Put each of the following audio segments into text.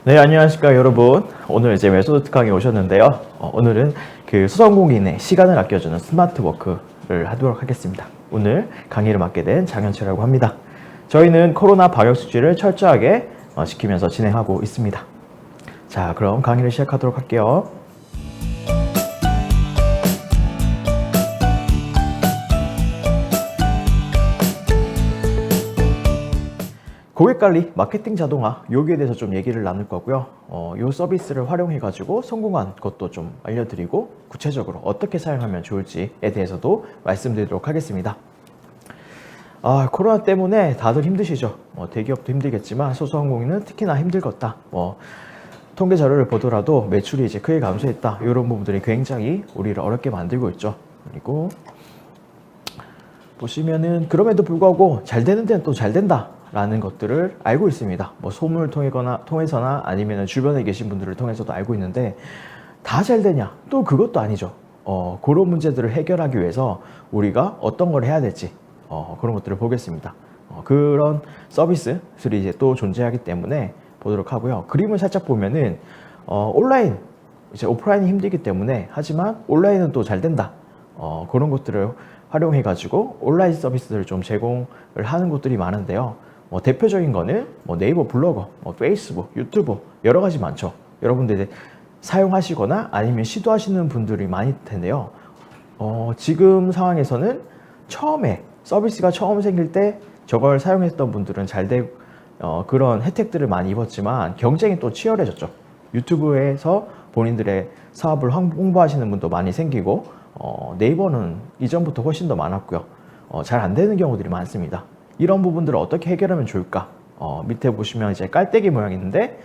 네, 안녕하십니까 여러분. 오늘 이제 메소드 특강에 오셨는데요. 오늘은 그 소상공인의 시간을 아껴주는 스마트 워크를 하도록 하겠습니다. 오늘 강의를 맡게 된 장현철이라고 합니다. 저희는 코로나 방역 수칙을 철저하게 지키면서 진행하고 있습니다. 자, 그럼 강의를 시작하도록 할게요. 고객관리, 마케팅 자동화, 여기에 대해서 좀 얘기를 나눌 거고요. 이 서비스를 활용해가지고 성공한 것도 좀 알려드리고 구체적으로 어떻게 사용하면 좋을지에 대해서도 말씀드리도록 하겠습니다. 코로나 때문에 다들 힘드시죠. 대기업도 힘들겠지만 소상공인은 특히나 힘들겠다. 통계 자료를 보더라도 매출이 이제 크게 감소했다. 이런 부분들이 굉장히 우리를 어렵게 만들고 있죠. 그리고 보시면은 그럼에도 불구하고 잘 되는 데는 또 잘 된다. 라는 것들을 알고 있습니다. 소문을 통해서나 아니면 주변에 계신 분들을 통해서도 알고 있는데 다 잘 되냐? 또 그것도 아니죠. 그런 문제들을 해결하기 위해서 우리가 어떤 걸 해야 될지 그런 것들을 보겠습니다. 그런 서비스들이 이제 또 존재하기 때문에 보도록 하고요. 그림을 살짝 보면은 온라인, 이제 오프라인이 힘들기 때문에 하지만 온라인은 또 잘 된다. 그런 것들을 활용해 가지고 온라인 서비스들을 좀 제공을 하는 곳들이 많은데요. 대표적인 거는 네이버 블로거, 페이스북, 유튜브 여러 가지 많죠. 여러분들이 사용하시거나 아니면 시도하시는 분들이 많을 텐데요. 지금 상황에서는 처음에 서비스가 처음 생길 때 저걸 사용했던 분들은 잘 되고 그런 혜택들을 많이 입었지만 경쟁이 또 치열해졌죠. 유튜브에서 본인들의 사업을 홍보하시는 분도 많이 생기고 네이버는 이전부터 훨씬 더 많았고요. 잘 안 되는 경우들이 많습니다. 이런 부분들을 어떻게 해결하면 좋을까? 밑에 보시면 이제 깔때기 모양이 있는데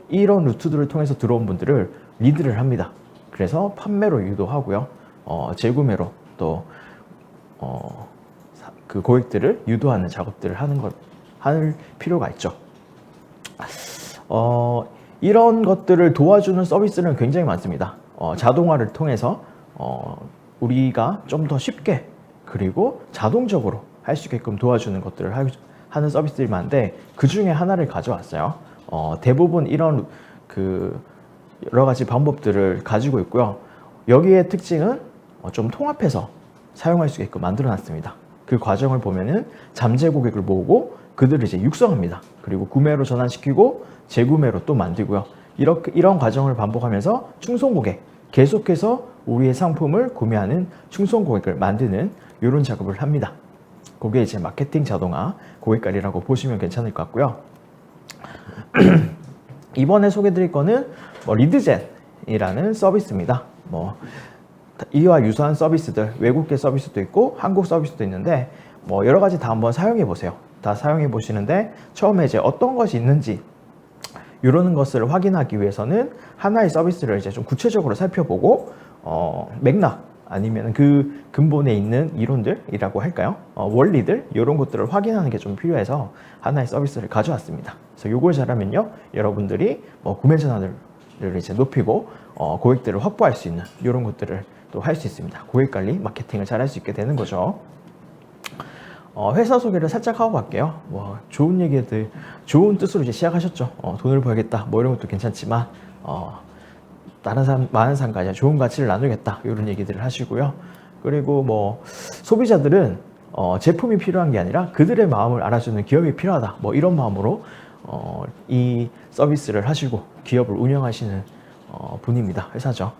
이런 루트들을 통해서 들어온 분들을 리드를 합니다. 그래서 판매로 유도하고요. 재구매로 또 그 고객들을 유도하는 작업들을 할 필요가 있죠. 이런 것들을 도와주는 서비스는 굉장히 많습니다. 자동화를 통해서 우리가 좀 더 쉽게 그리고 자동적으로 할 수 있게끔 도와주는 것들을 하는 서비스들이 많은데 그 중에 하나를 가져왔어요. 대부분 이런 여러 가지 방법들을 가지고 있고요. 여기의 특징은 좀 통합해서 사용할 수 있게끔 만들어 놨습니다. 그 과정을 보면은 잠재 고객을 모으고 그들을 이제 육성합니다. 그리고 구매로 전환시키고 재구매로 또 만들고요. 이런 과정을 반복하면서 충성 고객, 계속해서 우리의 상품을 구매하는 충성 고객을 만드는 이런 작업을 합니다. 그게 이제 마케팅 자동화, 고객관리라고 보시면 괜찮을 것 같고요. 이번에 소개드릴 거는 리드젠이라는 서비스입니다. 이와 유사한 서비스들, 외국계 서비스도 있고 한국 서비스도 있는데 여러 가지 다 한번 사용해 보세요. 다 사용해 보시는데 처음에 이제 어떤 것이 있는지 이런 것을 확인하기 위해서는 하나의 서비스를 이제 좀 구체적으로 살펴보고 맥락 아니면 그 근본에 있는 이론들이라고 할까요? 원리들 이런 것들을 확인하는 게 좀 필요해서 하나의 서비스를 가져왔습니다. 그래서 이걸 잘하면요, 여러분들이 구매 전환을 이제 높이고 고객들을 확보할 수 있는 이런 것들을 또 할 수 있습니다. 고객 관리, 마케팅을 잘 할 수 있게 되는 거죠. 회사 소개를 살짝 하고 갈게요. 좋은 얘기들, 좋은 뜻으로 이제 시작하셨죠. 돈을 벌겠다, 이런 것도 괜찮지만 다른 많은 사람과 좋은 가치를 나누겠다 이런 얘기들을 하시고요. 그리고 소비자들은 제품이 필요한 게 아니라 그들의 마음을 알아주는 기업이 필요하다. 이런 마음으로 이 서비스를 하시고 기업을 운영하시는 분입니다. 회사죠.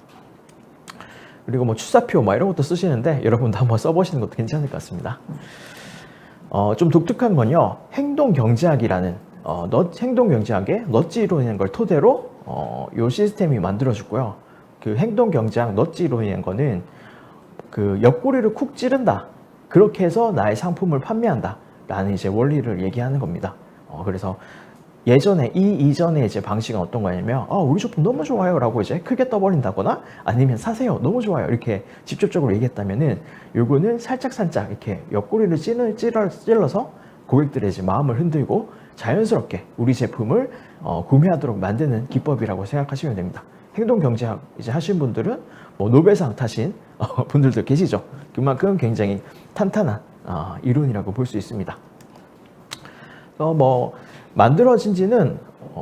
그리고 출사표 이런 것도 쓰시는데 여러분도 한번 써보시는 것도 괜찮을 것 같습니다. 좀 독특한 건요, 행동경제학이라는 행동경제학의 넛지 이론이라는 걸 토대로 이 시스템이 만들어졌고요. 그 행동경제학 넛지 이론이라는 거는 그 옆구리를 쿡 찌른다. 그렇게 해서 나의 상품을 판매한다. 라는 이제 원리를 얘기하는 겁니다. 그래서 이전에 이제 방식은 어떤 거냐면, 우리 제품 너무 좋아요. 라고 이제 크게 떠버린다거나 아니면 사세요. 너무 좋아요. 이렇게 직접적으로 얘기했다면은 요거는 살짝 이렇게 옆구리를 찔러서 고객들의 이제 마음을 흔들고 자연스럽게 우리 제품을 구매하도록 만드는 기법이라고 생각하시면 됩니다. 행동경제학 이제 하신 분들은 노벨상 타신 분들도 계시죠. 그만큼 굉장히 탄탄한 이론이라고 볼 수 있습니다. 만들어진 지는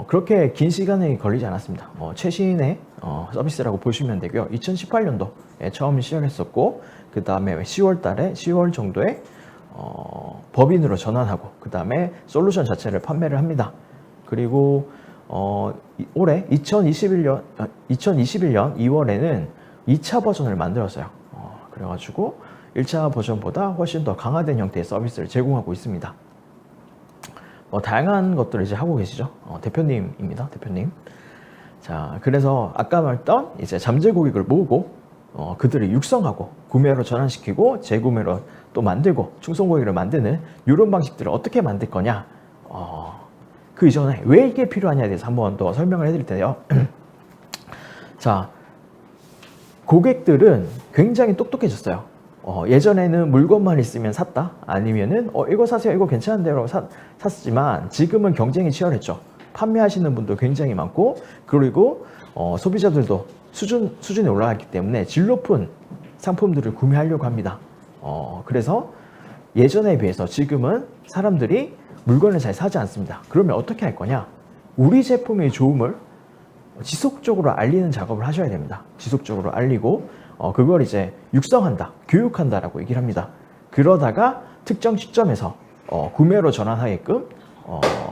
그렇게 긴 시간이 걸리지 않았습니다. 최신의 서비스라고 보시면 되고요. 2018년도에 처음 시작했었고, 그 다음에 10월 정도에 법인으로 전환하고, 그 다음에 솔루션 자체를 판매를 합니다. 그리고 올해 2021년 2월에는 2차 버전을 만들었어요. 그래가지고 1차 버전보다 훨씬 더 강화된 형태의 서비스를 제공하고 있습니다. 다양한 것들을 이제 하고 계시죠. 대표님입니다. 대표님. 자, 그래서 아까 말했던 이제 잠재 고객을 모으고 그들을 육성하고 구매로 전환시키고 재구매로 또 만들고 충성 고객을 만드는 이런 방식들을 어떻게 만들 거냐. 그 이전에 왜 이게 필요하냐에 대해서 한번 더 설명을 해드릴 텐데요. 자, 고객들은 굉장히 똑똑해졌어요. 예전에는 물건만 있으면 샀다, 아니면은 이거 사세요, 이거 괜찮은데요 샀지만 지금은 경쟁이 치열했죠. 판매하시는 분도 굉장히 많고, 그리고 소비자들도 수준이 올라갔기 때문에 질 높은 상품들을 구매하려고 합니다. 그래서 예전에 비해서 지금은 사람들이 물건을 잘 사지 않습니다. 그러면 어떻게 할 거냐? 우리 제품의 좋음을 지속적으로 알리는 작업을 하셔야 됩니다. 지속적으로 알리고 그걸 이제 육성한다, 교육한다라고 얘기를 합니다. 그러다가 특정 시점에서 구매로 전환하게끔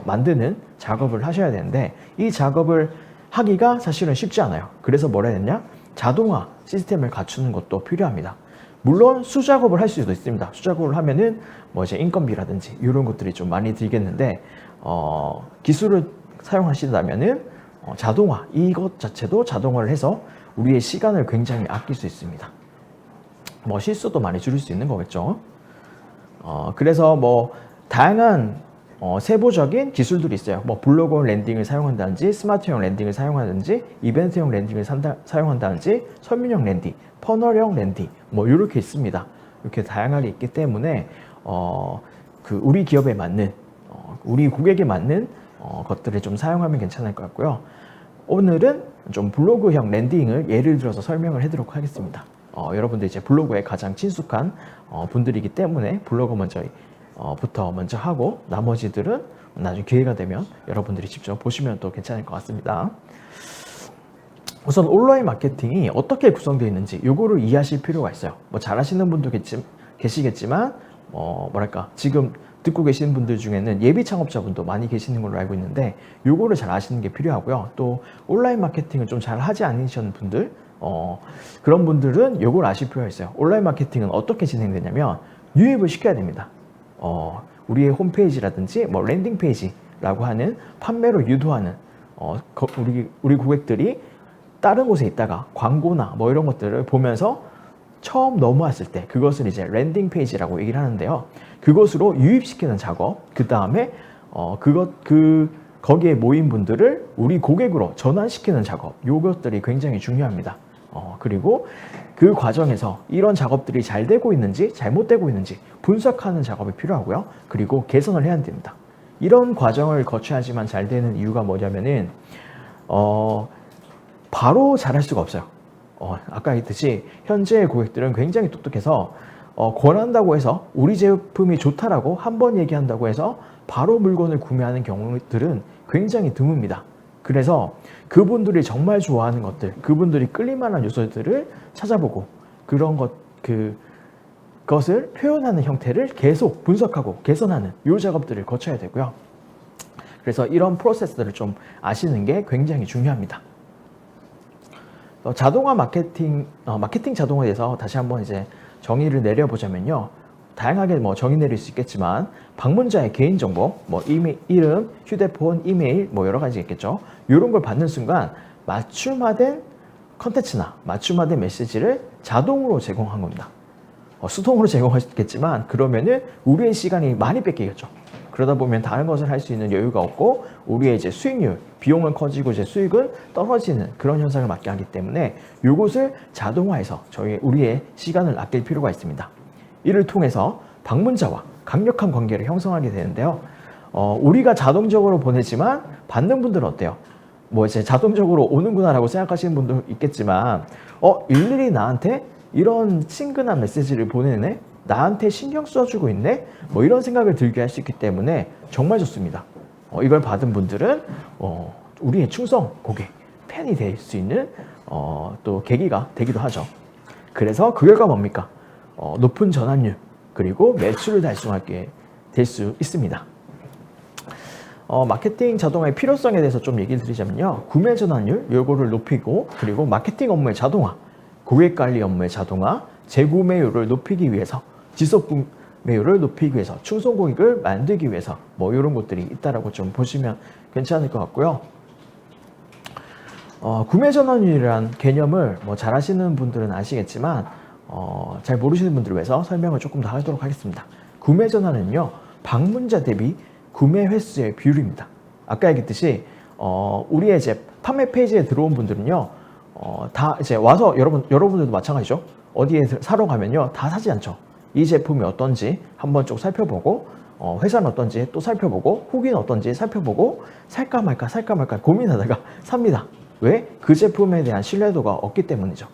만드는 작업을 하셔야 되는데, 이 작업을 하기가 사실은 쉽지 않아요. 그래서 뭐라 해야 되냐? 자동화 시스템을 갖추는 것도 필요합니다. 물론 수작업을 할 수도 있습니다. 수작업을 하면은 뭐 이제 인건비라든지 이런 것들이 좀 많이 들겠는데, 기술을 사용하신다면은 자동화, 이것 자체도 자동화를 해서 우리의 시간을 굉장히 아낄 수 있습니다. 뭐 실수도 많이 줄일 수 있는 거겠죠. 그래서 뭐 다양한 세부적인 기술들이 있어요. 뭐 블로그 랜딩을 사용한다든지, 스마트형 랜딩을 사용하든지, 이벤트형 랜딩을 사용한다든지, 설문형 랜딩, 퍼널형 랜딩, 뭐 이렇게 있습니다. 이렇게 다양하게 있기 때문에 그 우리 기업에 맞는, 우리 고객에 맞는 것들을 좀 사용하면 괜찮을 것 같고요. 오늘은 좀 블로그형 랜딩을 예를 들어서 설명을 해드리도록 하겠습니다. 여러분들 이제 블로그에 가장 친숙한 분들이기 때문에 블로그 부터 먼저 하고, 나머지들은 나중에 기회가 되면 여러분들이 직접 보시면 또 괜찮을 것 같습니다. 우선 온라인 마케팅이 어떻게 구성되어 있는지 요거를 이해하실 필요가 있어요. 뭐 잘하시는 분도 계시겠지만 뭐랄까, 지금 듣고 계시는 분들 중에는 예비 창업자분도 많이 계시는 걸로 알고 있는데, 요거를 잘 아시는 게 필요하고요. 또 온라인 마케팅을 좀 잘 하지 않으신 분들, 그런 분들은 요걸 아실 필요가 있어요. 온라인 마케팅은 어떻게 진행되냐면 유입을 시켜야 됩니다. 우리의 홈페이지라든지 뭐 랜딩 페이지라고 하는 판매로 유도하는 우리 고객들이 다른 곳에 있다가 광고나 뭐 이런 것들을 보면서 처음 넘어왔을 때 그것을 이제 랜딩 페이지라고 얘기를 하는데요. 그것으로 유입시키는 작업, 그 다음에 거기에 모인 분들을 우리 고객으로 전환시키는 작업, 요것들이 굉장히 중요합니다. 그리고 그 과정에서 이런 작업들이 잘 되고 있는지 잘못되고 있는지 분석하는 작업이 필요하고요. 그리고 개선을 해야 됩니다. 이런 과정을 거쳐야지만 잘 되는 이유가 뭐냐면은 바로 잘할 수가 없어요. 아까 했듯이 현재의 고객들은 굉장히 똑똑해서 권한다고 해서 우리 제품이 좋다라고 한 번 얘기한다고 해서 바로 물건을 구매하는 경우들은 굉장히 드뭅니다. 그래서 그분들이 정말 좋아하는 것들, 그분들이 끌릴만한 요소들을 찾아보고 그것을 표현하는 형태를 계속 분석하고 개선하는 이 작업들을 거쳐야 되고요. 그래서 이런 프로세스들을 좀 아시는 게 굉장히 중요합니다. 자동화 마케팅 자동화에 대해서 다시 한번 이제 정의를 내려보자면요. 다양하게 뭐 정의 내릴 수 있겠지만, 방문자의 개인정보, 뭐 이름, 휴대폰, 이메일, 뭐 여러 가지 있겠죠. 이런 걸 받는 순간 맞춤화된 컨텐츠나 맞춤화된 메시지를 자동으로 제공한 겁니다. 수동으로 제공할 수 있겠지만, 그러면은 우리의 시간이 많이 뺏기겠죠. 그러다 보면 다른 것을 할 수 있는 여유가 없고, 우리의 이제 수익률, 비용은 커지고 이제 수익은 떨어지는 그런 현상을 맞게 하기 때문에 이것을 자동화해서 우리의 시간을 아낄 필요가 있습니다. 이를 통해서 방문자와 강력한 관계를 형성하게 되는데요. 우리가 자동적으로 보내지만 받는 분들은 어때요? 뭐 이제 자동적으로 오는구나라고 생각하시는 분도 있겠지만, 일일이 나한테 이런 친근한 메시지를 보내네? 나한테 신경 써주고 있네? 뭐 이런 생각을 들게 할 수 있기 때문에 정말 좋습니다. 이걸 받은 분들은 우리의 충성 고객, 팬이 될 수 있는 또 계기가 되기도 하죠. 그래서 그 결과 뭡니까? 높은 전환율 그리고 매출을 달성하게 될 수 있습니다. 마케팅 자동화의 필요성에 대해서 좀 얘기를 드리자면요. 구매 전환율 요거를 높이고 그리고 마케팅 업무의 자동화, 고객 관리 업무의 자동화, 재구매율을 높이기 위해서 지속 구매율을 높이기 위해서 충성 고객을 만들기 위해서 뭐 이런 것들이 있다라고 좀 보시면 괜찮을 것 같고요. 구매 전환율이란 개념을 뭐 잘 아시는 분들은 아시겠지만 잘 모르시는 분들을 위해서 설명을 조금 더 하도록 하겠습니다. 구매 전환은요, 방문자 대비 구매 횟수의 비율입니다. 아까 얘기했듯이 우리의 이제 판매 페이지에 들어온 분들은요, 다 이제 와서 여러분들도 마찬가지죠. 어디에 사러 가면요, 다 사지 않죠. 이 제품이 어떤지 한번 쭉 살펴보고 회사는 어떤지 또 살펴보고 후기는 어떤지 살펴보고 살까 말까 고민하다가 삽니다. 왜? 그 제품에 대한 신뢰도가 없기 때문이죠.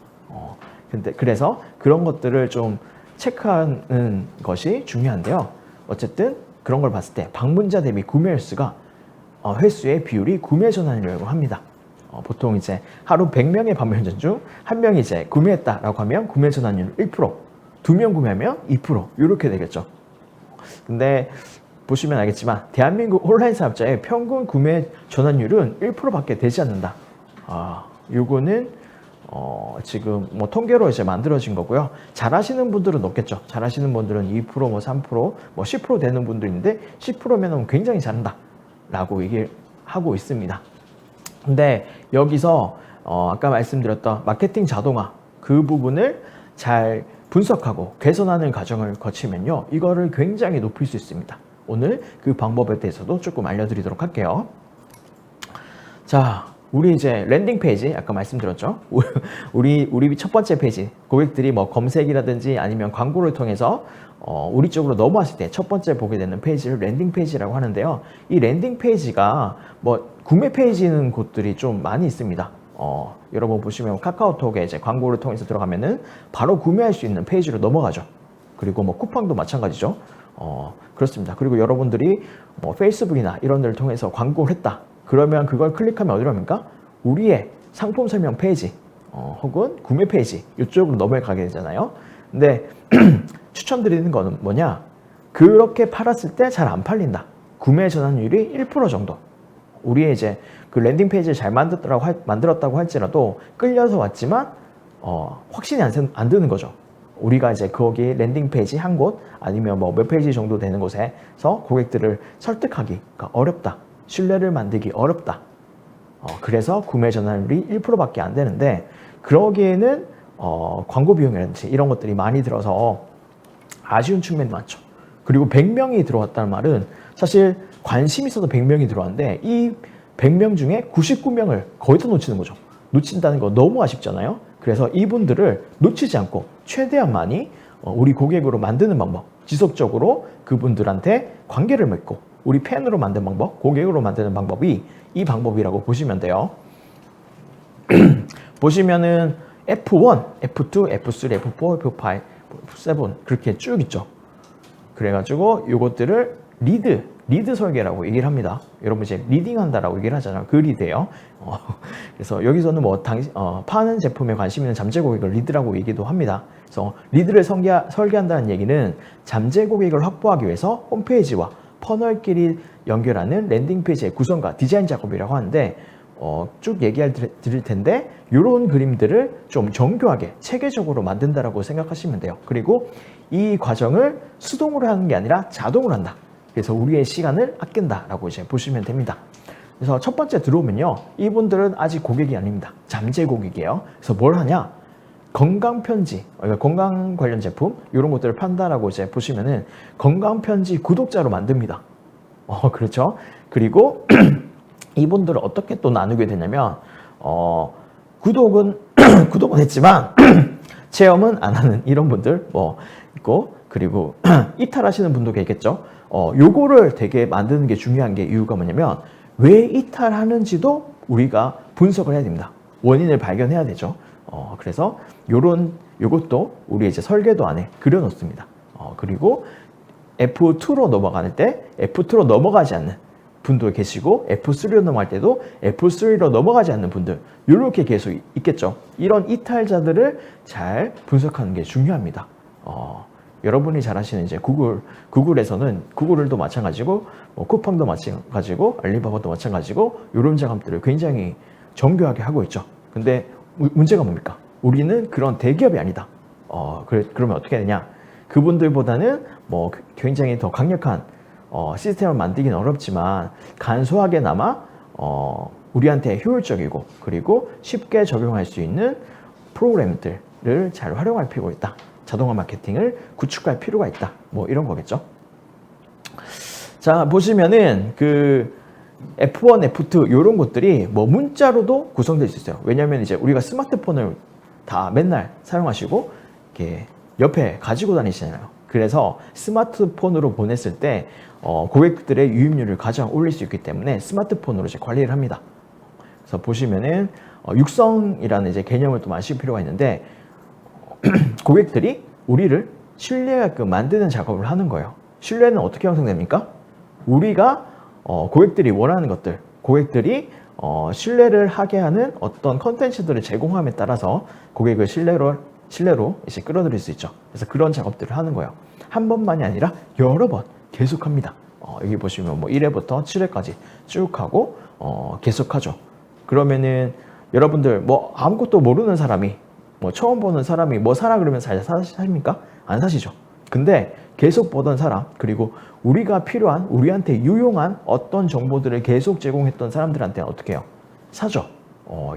그래서 그런 것들을 좀 체크하는 것이 중요한데요. 어쨌든 그런 걸 봤을 때 방문자 대비 구매 횟수가 횟수의 비율이 구매 전환율이라고 합니다. 보통 이제 하루 100명의 방문자 중 1명이 이제 구매했다라고 하면 구매 전환율 1%, 2명 구매하면 2% 이렇게 되겠죠. 근데 보시면 알겠지만 대한민국 온라인 사업자의 평균 구매 전환율은 1%밖에 되지 않는다. 요거는 지금 뭐 통계로 이제 만들어진 거고요. 잘하시는 분들은 높겠죠. 잘하시는 분들은 2%, 뭐 3%, 뭐 10% 되는 분들인데 10%면 굉장히 잘한다 라고 얘기를 하고 있습니다. 근데 여기서 아까 말씀드렸던 마케팅 자동화 그 부분을 잘 분석하고 개선하는 과정을 거치면요, 이거를 굉장히 높일 수 있습니다. 오늘 그 방법에 대해서도 조금 알려드리도록 할게요. 자, 우리 이제 랜딩 페이지 아까 말씀드렸죠. 우리 첫 번째 페이지, 고객들이 뭐 검색이라든지 아니면 광고를 통해서 우리 쪽으로 넘어왔을 때 첫 번째 보게 되는 페이지를 랜딩 페이지라고 하는데요. 이 랜딩 페이지가 뭐 구매 페이지는 곳들이 좀 많이 있습니다. 여러분 보시면 카카오톡에 이제 광고를 통해서 들어가면은 바로 구매할 수 있는 페이지로 넘어가죠. 그리고 뭐 쿠팡도 마찬가지죠. 그렇습니다. 그리고 여러분들이 뭐 페이스북이나 이런 데를 통해서 광고를 했다. 그러면 그걸 클릭하면 어디로 갑니까? 우리의 상품 설명 페이지 혹은 구매 페이지 이쪽으로 넘어가게 되잖아요. 근데 추천드리는 거는 뭐냐? 그렇게 팔았을 때 잘 안 팔린다. 구매 전환율이 1% 정도. 우리의 이제 그 랜딩 페이지를 잘 만들었다고 할지라도 끌려서 왔지만 확신이 안 드는 거죠. 우리가 이제 거기 랜딩 페이지 한 곳 아니면 뭐 몇 페이지 정도 되는 곳에서 고객들을 설득하기가 어렵다. 신뢰를 만들기 어렵다. 그래서 구매 전환율이 1%밖에 안 되는데 그러기에는 광고 비용이라든지 이런 것들이 많이 들어서 아쉬운 측면이 많죠. 그리고 100명이 들어왔다는 말은 사실 관심 있어서 100명이 들어왔는데 이 100명 중에 99명을 거의 다 놓치는 거죠. 놓친다는 거 너무 아쉽잖아요. 그래서 이분들을 놓치지 않고 최대한 많이 우리 고객으로 만드는 방법, 지속적으로 그분들한테 관계를 맺고 우리 팬으로 만드는 방법, 고객으로 만드는 방법이 이 방법이라고 보시면 돼요. 보시면은 F1, F2, F3, F4, F5, F7 그렇게 쭉 있죠. 그래가지고 이것들을 리드 설계라고 얘기를 합니다. 여러분 이제 리딩한다라고 얘기를 하잖아요. 그 리드예요. 그래서 여기서는 뭐 파는 제품에 관심 있는 잠재 고객을 리드라고 얘기도 합니다. 그래서 리드를 설계한다는 얘기는 잠재 고객을 확보하기 위해서 홈페이지와 퍼널끼리 연결하는 랜딩 페이지의 구성과 디자인 작업이라고 하는데 쭉 얘기할 드릴 텐데 이런 그림들을 좀 정교하게 체계적으로 만든다라고 생각하시면 돼요. 그리고 이 과정을 수동으로 하는 게 아니라 자동으로 한다. 그래서 우리의 시간을 아낀다라고 이제 보시면 됩니다. 그래서 첫 번째 들어오면요, 이분들은 아직 고객이 아닙니다. 잠재 고객이에요. 그래서 뭘 하냐? 건강 편지, 건강 관련 제품 이런 것들을 판다라고 이제 보시면은 건강 편지 구독자로 만듭니다. 그렇죠. 그리고 이분들을 어떻게 또 나누게 되냐면 구독은 했지만 체험은 안 하는 이런 분들 뭐 있고, 그리고 이탈하시는 분도 계겠죠. 요거를 되게 만드는 게 중요한 게 이유가 뭐냐면 왜 이탈하는지도 우리가 분석을 해야 됩니다. 원인을 발견해야 되죠. 그래서 요것도 우리 이제 설계도 안에 그려놓습니다. 그리고 F2로 넘어가는 때 F2로 넘어가지 않는 분도 계시고 F3로 넘어갈 때도 F3로 넘어가지 않는 분들 이렇게 계속 있겠죠. 이런 이탈자들을 잘 분석하는 게 중요합니다. 여러분이 잘 아시는 이제 구글에서는 구글도 마찬가지고 뭐 쿠팡도 마찬가지고 알리바바도 마찬가지고 이런 작업들을 굉장히 정교하게 하고 있죠. 근데 문제가 뭡니까? 우리는 그런 대기업이 아니다. 그러면 어떻게 되냐? 그분들보다는 뭐 굉장히 더 강력한 시스템을 만들기는 어렵지만 간소하게나마 우리한테 효율적이고 그리고 쉽게 적용할 수 있는 프로그램들을 잘 활용할 필요가 있다. 자동화 마케팅을 구축할 필요가 있다. 뭐 이런 거겠죠. 자, 보시면은 그 F1, F2 이런 것들이 뭐 문자로도 구성될 수 있어요. 왜냐하면 이제 우리가 스마트폰을 다 맨날 사용하시고 이렇게 옆에 가지고 다니시잖아요. 그래서 스마트폰으로 보냈을 때 고객들의 유입률을 가장 올릴 수 있기 때문에 스마트폰으로 이제 관리를 합니다. 그래서 보시면은 육성이라는 이제 개념을 또 아실 필요가 있는데 고객들이 우리를 신뢰하게끔 만드는 작업을 하는 거예요. 신뢰는 어떻게 형성됩니까? 우리가 고객들이 원하는 것들, 고객들이 신뢰를 하게 하는 어떤 컨텐츠들을 제공함에 따라서 고객을 신뢰로 이제 끌어들일 수 있죠. 그래서 그런 작업들을 하는 거예요. 한 번만이 아니라 여러 번 계속합니다. 여기 보시면 뭐 1회부터 7회까지 쭉 하고 계속하죠. 그러면은 여러분들 뭐 아무것도 모르는 사람이 뭐 처음 보는 사람이 뭐 사라 그러면 잘 사십니까? 안 사시죠. 근데 계속 보던 사람 그리고 우리가 필요한 우리한테 유용한 어떤 정보들을 계속 제공했던 사람들한테는 어떻게 해요? 사죠.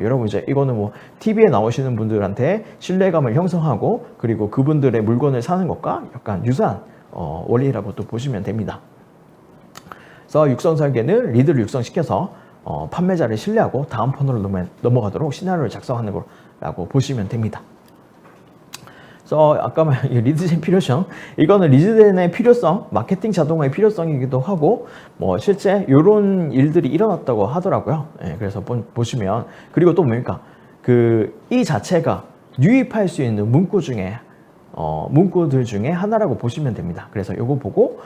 여러분 이제 이거는 뭐 TV에 나오시는 분들한테 신뢰감을 형성하고 그리고 그분들의 물건을 사는 것과 약간 유사한 원리라고 또 보시면 됩니다. 그래서 육성 설계는 리드를 육성시켜서 판매자를 신뢰하고 다음 판으로 넘어가도록 시나리오를 작성하는 거라고 보시면 됩니다. 그래서 아까 말한 리드젠 필요성, 이거는 리드젠의 필요성, 마케팅 자동화의 필요성이기도 하고 뭐 실제 이런 일들이 일어났다고 하더라고요. 그래서 보시면 그리고 또 뭡니까? 이 자체가 유입할 수 있는 문구들 중에 하나라고 보시면 됩니다. 그래서 이거 보고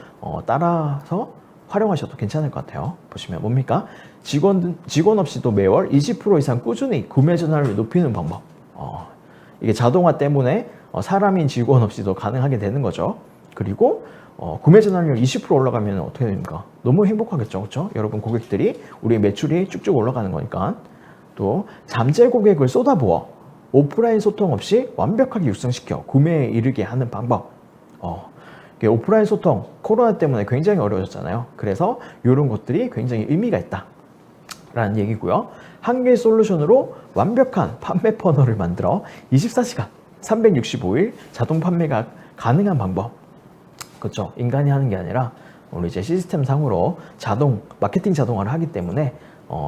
따라서 활용하셔도 괜찮을 것 같아요. 보시면 뭡니까? 직원 없이도 매월 20% 이상 꾸준히 구매 전화를 높이는 방법. 이게 자동화 때문에 사람인 직원 없이도 가능하게 되는 거죠. 그리고 구매 전환율 20% 올라가면 어떻게 됩니까? 너무 행복하겠죠, 그렇죠? 여러분 고객들이 우리 매출이 쭉쭉 올라가는 거니까. 또 잠재 고객을 쏟아부어 오프라인 소통 없이 완벽하게 육성시켜 구매에 이르게 하는 방법. 오프라인 소통 코로나 때문에 굉장히 어려워졌잖아요. 그래서 이런 것들이 굉장히 의미가 있다라는 얘기고요. 한 개의 솔루션으로 완벽한 판매 퍼널을 만들어 24시간 365일 자동 판매가 가능한 방법. 그렇죠. 인간이 하는 게 아니라 우리 이제 시스템 상으로 마케팅 자동화를 하기 때문에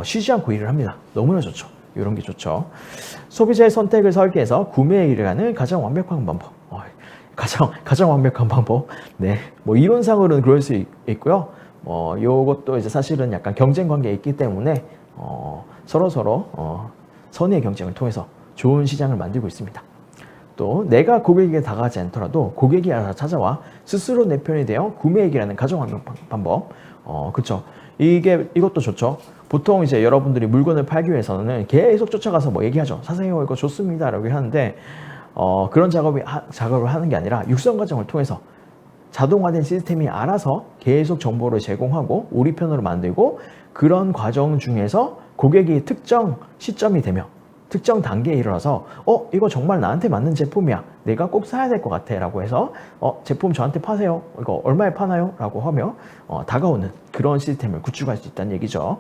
쉬지 않고 일을 합니다. 너무나 좋죠. 이런 게 좋죠. 소비자의 선택을 설계해서 구매에 이르는 가장 완벽한 방법. 가장 완벽한 방법. 네. 뭐 이론상으로는 그럴 수 있고요. 요것도 이제 사실은 약간 경쟁 관계에 있기 때문에 서로 선의의 경쟁을 통해서 좋은 시장을 만들고 있습니다. 또 내가 고객에게 다가가지 않더라도 고객이 알아서 찾아와 스스로 내 편이 되어 구매얘기라는 가장 완벽한 방법. 그쵸. 이것도 좋죠. 보통 이제 여러분들이 물건을 팔기 위해서는 계속 쫓아가서 뭐 얘기하죠. 사세요, 이거 좋습니다 라고 하는데 그런 작업을 하는 게 아니라 육성 과정을 통해서 자동화된 시스템이 알아서 계속 정보를 제공하고 우리 편으로 만들고 그런 과정 중에서 고객이 특정 시점이 되며 특정 단계에 이르러서 이거 정말 나한테 맞는 제품이야. 내가 꼭 사야 될 것 같아 라고 해서 제품 저한테 파세요. 이거 얼마에 파나요? 라고 하며 다가오는 그런 시스템을 구축할 수 있다는 얘기죠.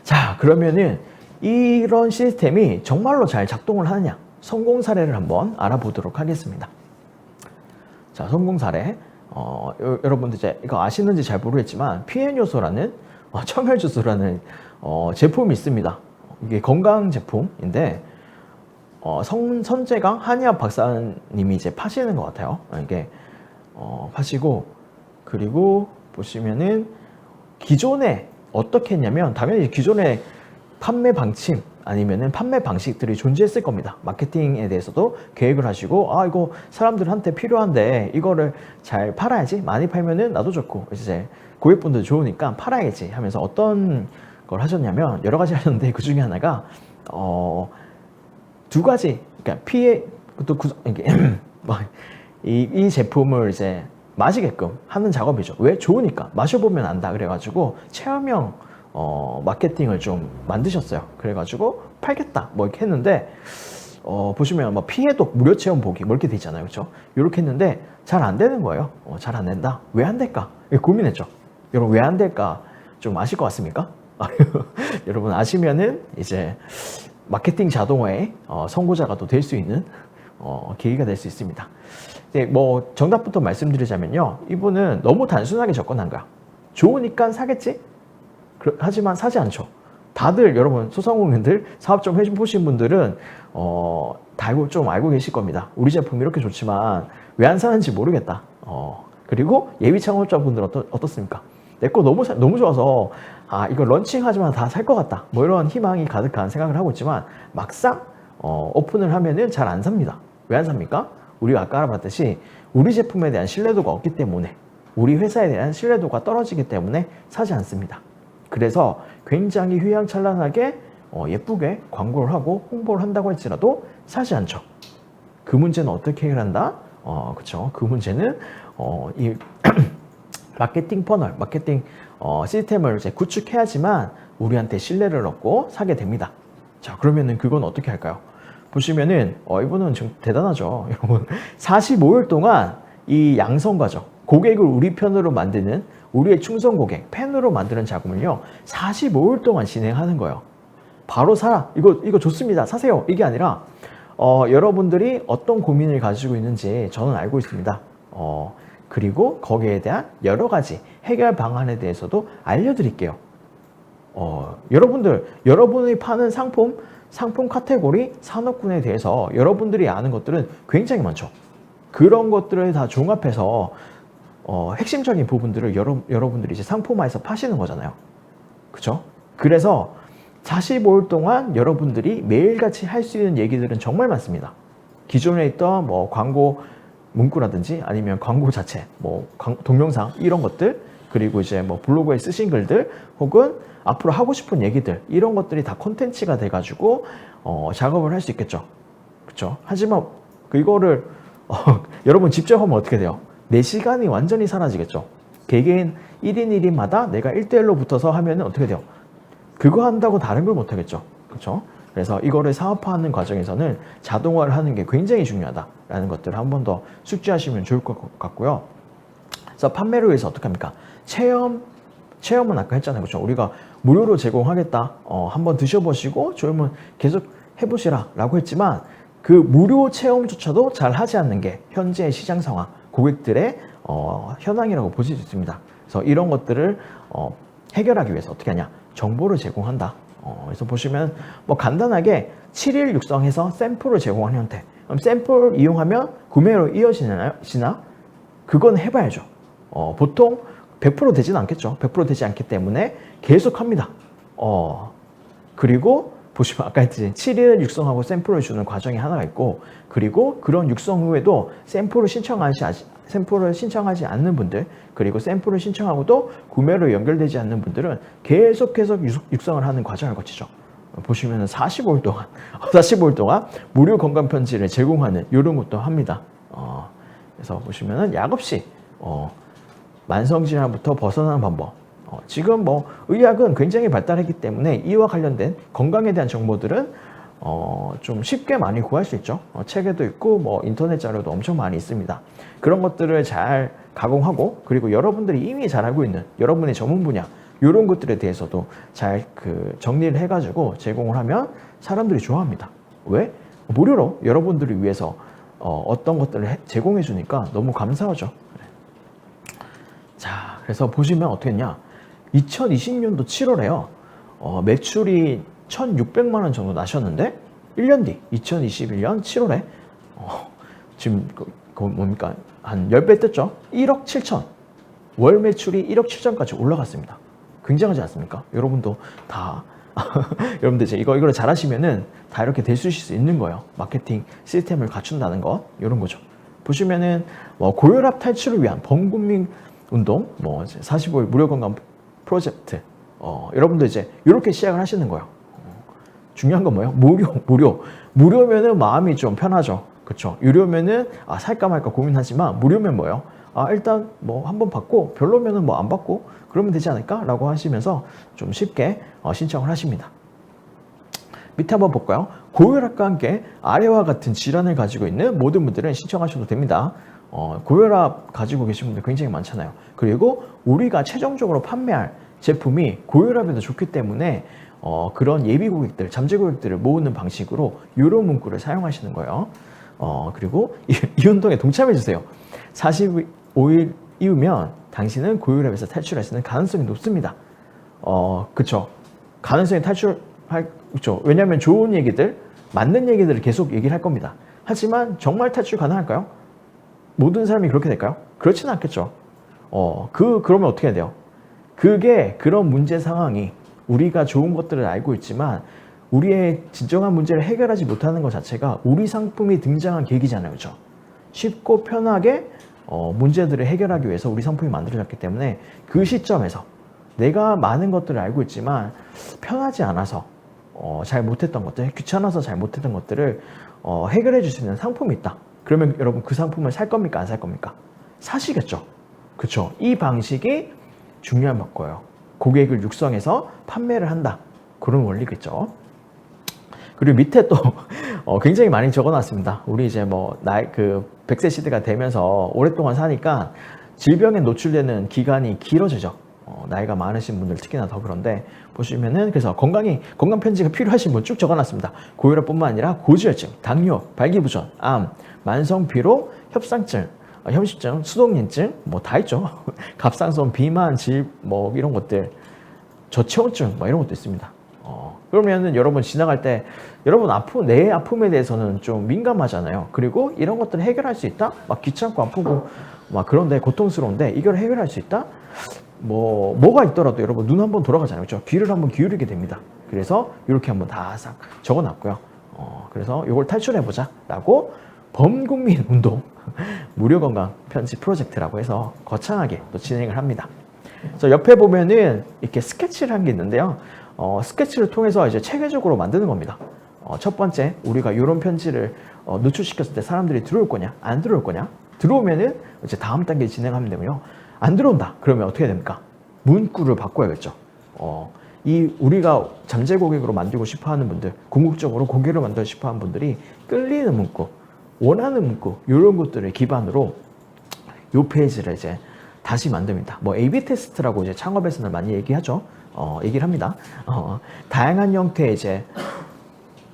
자, 그러면은 이런 시스템이 정말로 잘 작동을 하느냐? 성공 사례를 한번 알아보도록 하겠습니다. 자, 성공 사례. 여러분들 이제 이거 아시는지 잘 모르겠지만 PN요소라는 청혈주스라는 제품이 있습니다. 이게 건강 제품인데 선재강 한의학 박사님이 이제 파시는 것 같아요. 이게 파시고 그리고 보시면은 기존에 어떻게 했냐면 당연히 기존에 판매 방침 아니면은 판매 방식들이 존재했을 겁니다. 마케팅에 대해서도 계획을 하시고, 아, 이거 사람들한테 필요한데 이거를 잘 팔아야지. 많이 팔면은 나도 좋고 이제 고객분들 좋으니까 팔아야지 하면서 어떤 걸 하셨냐면 여러 가지 하셨는데 그 중에 하나가 두 가지, 그러니까 피해 또 이게 이 제품을 이제 마시게끔 하는 작업이죠. 왜? 좋으니까 마셔보면 안다 그래가지고 체험형 마케팅을 좀 만드셨어요. 그래가지고 팔겠다 뭐 이렇게 했는데 보시면 뭐 피해도 무료 체험 보기 뭐 이렇게 돼 있잖아요. 그렇죠? 이렇게 했는데 잘 안 되는 거예요. 잘 안 된다. 왜 안 될까? 고민했죠. 여러분 왜 안 될까? 좀 아실 것 같습니까? 여러분 아시면은 이제 마케팅 자동화의 선구자가 또 될 수 있는 계기가 될 수 있습니다. 네, 뭐 정답부터 말씀드리자면요. 이분은 너무 단순하게 접근한 거야. 좋으니까 사겠지? 하지만 사지 않죠. 다들 여러분 소상공인들 사업 좀 해보신 분들은 좀 알고 계실 겁니다. 우리 제품 이렇게 좋지만 왜 안 사는지 모르겠다. 그리고 예비 창업자분들 어떻습니까? 내 거 너무 좋아서 이거 런칭하지만 다 살 것 같다. 뭐 이런 희망이 가득한 생각을 하고 있지만 막상 오픈을 하면은 잘 안 삽니다. 왜 안 삽니까? 우리가 아까 알아봤듯이 우리 제품에 대한 신뢰도가 없기 때문에, 우리 회사에 대한 신뢰도가 떨어지기 때문에 사지 않습니다. 그래서 굉장히 휘황찬란하게 예쁘게 광고를 하고 홍보를 한다고 할지라도 사지 않죠. 그 문제는 어떻게 해결한다? 그쵸. 그 문제는 이 마케팅 퍼널, 마케팅 시스템을 이제 구축해야지만 우리한테 신뢰를 얻고 사게 됩니다. 자, 그러면은 그건 어떻게 할까요? 보시면은 이분은 좀 대단하죠. 여러분 45일 동안 이 양성 과정, 고객을 우리 편으로 만드는, 우리의 충성 고객, 팬으로 만드는 작업을요 45일 동안 진행하는 거예요. 바로 사라, 이거 좋습니다, 사세요, 이게 아니라 여러분들이 어떤 고민을 가지고 있는지 저는 알고 있습니다. 그리고 거기에 대한 여러 가지 해결 방안에 대해서도 알려드릴게요. 여러분이 파는 상품 카테고리, 산업군에 대해서 여러분들이 아는 것들은 굉장히 많죠. 그런 것들을 다 종합해서 핵심적인 부분들을 여러분들이 이제 상품화해서 파시는 거잖아요. 그쵸? 그래서 45일 동안 여러분들이 매일같이 할 수 있는 얘기들은 정말 많습니다. 기존에 있던 뭐 광고 문구라든지 아니면 광고 자체, 뭐 동영상 이런 것들, 그리고 이제 뭐 블로그에 쓰신 글들, 혹은 앞으로 하고 싶은 얘기들, 이런 것들이 다 콘텐츠가 돼가지고 작업을 할 수 있겠죠. 그쵸? 하지만 이거를 여러분 직접 하면 어떻게 돼요? 내 시간이 완전히 사라지겠죠. 개개인 1인 1인마다 내가 1대1로 붙어서 하면은 어떻게 돼요? 그거 한다고 다른 걸 못하겠죠. 그렇죠? 그래서 이거를 사업화하는 과정에서는 자동화를 하는 게 굉장히 중요하다라는 것들을 한 번 더 숙지하시면 좋을 것 같고요. 그래서 판매를 위해서 어떻게 합니까? 체험은 아까 했잖아요. 그렇죠? 우리가 무료로 제공하겠다. 한번 드셔보시고 좋으면 계속 해보시라 라고 했지만 그 무료 체험조차도 잘 하지 않는 게 현재의 시장 상황, 고객들의 현황이라고 보실 수 있습니다. 그래서 이런 것들을 해결하기 위해서 어떻게 하냐? 정보를 제공한다. 그래서 보시면 뭐 간단하게 7일 육성해서 샘플을 제공하는 형태. 그럼 샘플 이용하면 구매로 이어지나? 그건 해봐야죠. 보통 100% 되지는 않겠죠. 100% 되지 않기 때문에 계속 합니다. 그리고 보시면 아까 했듯이 7일 육성하고 샘플을 주는 과정이 하나가 있고, 그리고 그런 육성 후에도 샘플을 신청하지 않는 분들, 그리고 샘플을 신청하고도 구매로 연결되지 않는 분들은 계속해서 육성을 하는 과정을 거치죠. 보시면 45일 동안 무료 건강 편지를 제공하는 이런 것도 합니다. 그래서 보시면은 약 없이 만성질환부터 벗어나는 방법. 지금 뭐 의학은 굉장히 발달했기 때문에 이와 관련된 건강에 대한 정보들은 좀 쉽게 많이 구할 수 있죠. 책에도 있고 뭐 인터넷 자료도 엄청 많이 있습니다. 그런 것들을 잘 가공하고, 그리고 여러분들이 이미 잘 알고 있는 여러분의 전문 분야 이런 것들에 대해서도 잘 정리를 해가지고 제공을 하면 사람들이 좋아합니다. 왜? 무료로 여러분들을 위해서 어떤 것들을 제공해 주니까 너무 감사하죠. 자, 그래서 보시면 어떻게 했냐? 2020년도 7월에요. 매출이 1,600만 원 정도 나셨는데 1년 뒤 2021년 7월에 지금 뭡니까? 한 10배 떴죠? 1억 7천. 월 매출이 1억 7천까지 올라갔습니다. 굉장하지 않습니까? 여러분도 다 여러분들 이제 이거를 잘 하시면은 다 이렇게 될 수 있는 거예요. 마케팅 시스템을 갖춘다는 것, 이런 거죠. 보시면은 뭐 고혈압 탈출을 위한 범국민 운동, 뭐 45일 무료 건강 프로젝트, 여러분들 이제 이렇게 시작을 하시는 거예요. 중요한 건 뭐예요? 무료면은 마음이 좀 편하죠. 그렇죠? 유료면은 살까 말까 고민하지만, 무료면 뭐예요? 일단 뭐 한번 받고 별로면은 뭐 안 받고 그러면 되지 않을까라고 하시면서 좀 쉽게 신청을 하십니다. 밑에 한번 볼까요? 고혈압과 함께 아래와 같은 질환을 가지고 있는 모든 분들은 신청하셔도 됩니다. 고혈압 가지고 계신 분들 굉장히 많잖아요. 그리고 우리가 최종적으로 판매할 제품이 고혈압에도 좋기 때문에 그런 예비 고객들, 잠재 고객들을 모으는 방식으로 이런 문구를 사용하시는 거예요. 그리고 이 운동에 동참해 주세요. 45일 이후면 당신은 고혈압에서 탈출할 수 있는 가능성이 높습니다. 그쵸. 가능성이 그쵸. 왜냐하면 좋은 얘기들, 맞는 얘기들을 계속 얘기를 할 겁니다. 하지만 정말 탈출 가능할까요? 모든 사람이 그렇게 될까요? 그렇지는 않겠죠. 그러면 어떻게 해야 돼요? 그런 문제 상황이 우리가 좋은 것들을 알고 있지만 우리의 진정한 문제를 해결하지 못하는 것 자체가 우리 상품이 등장한 계기잖아요. 그렇죠? 쉽고 편하게 문제들을 해결하기 위해서 우리 상품이 만들어졌기 때문에 그 시점에서 내가 많은 것들을 알고 있지만 편하지 않아서 잘 못했던 것들, 귀찮아서 잘 못했던 것들을 해결해 줄 수 있는 상품이 있다. 그러면 여러분 그 상품을 살 겁니까? 안 살 겁니까? 사시겠죠. 그렇죠? 이 방식이 중요한 거예요. 고객을 육성해서 판매를 한다. 그런 원리겠죠. 그리고 밑에 또 굉장히 많이 적어놨습니다. 우리 이제 뭐 100세 시대가 되면서 오랫동안 사니까 질병에 노출되는 기간이 길어지죠. 나이가 많으신 분들 특히나 더 그런데 보시면은 그래서 건강 편지가 필요하신 분 쭉 적어놨습니다. 고혈압뿐만 아니라 고지혈증, 당뇨, 발기부전, 암, 만성피로, 협상증, 협심증, 수동인증 뭐 다 있죠. 갑상선 비만, 뭐 이런 것들, 저체온증 뭐 이런 것도 있습니다. 그러면은 여러분 지나갈 때 여러분 내 아픔에 대해서는 좀 민감하잖아요. 그리고 이런 것들을 해결할 수 있다? 막 귀찮고 아프고 막 그런데 고통스러운데 이걸 해결할 수 있다? 뭐가 있더라도 여러분 눈 한번 돌아가잖아요. 그렇죠? 귀를 한번 기울이게 됩니다. 그래서 이렇게 한번 다 싹 적어놨고요. 그래서 이걸 탈출해보자 라고 범국민 운동 무료 건강 편집 프로젝트라고 해서 거창하게 또 진행을 합니다. 그래서 옆에 보면은 이렇게 스케치를 한 게 있는데요. 스케치를 통해서 이제 체계적으로 만드는 겁니다. 첫 번째, 우리가 이런 편지를 노출시켰을 때 사람들이 들어올 거냐, 안 들어올 거냐. 들어오면은 이제 다음 단계 진행하면 되고요. 안 들어온다. 그러면 어떻게 됩니까? 문구를 바꿔야겠죠. 우리가 잠재 고객으로 만들고 싶어 하는 분들, 궁극적으로 고객을 만들고 싶어 하는 분들이 끌리는 문구, 원하는 문구, 이런 것들을 기반으로 이 페이지를 이제 다시 만듭니다. 뭐 A/B 테스트라고 이제 창업에서는 많이 얘기하죠. 얘기를 합니다. 다양한 형태의 이제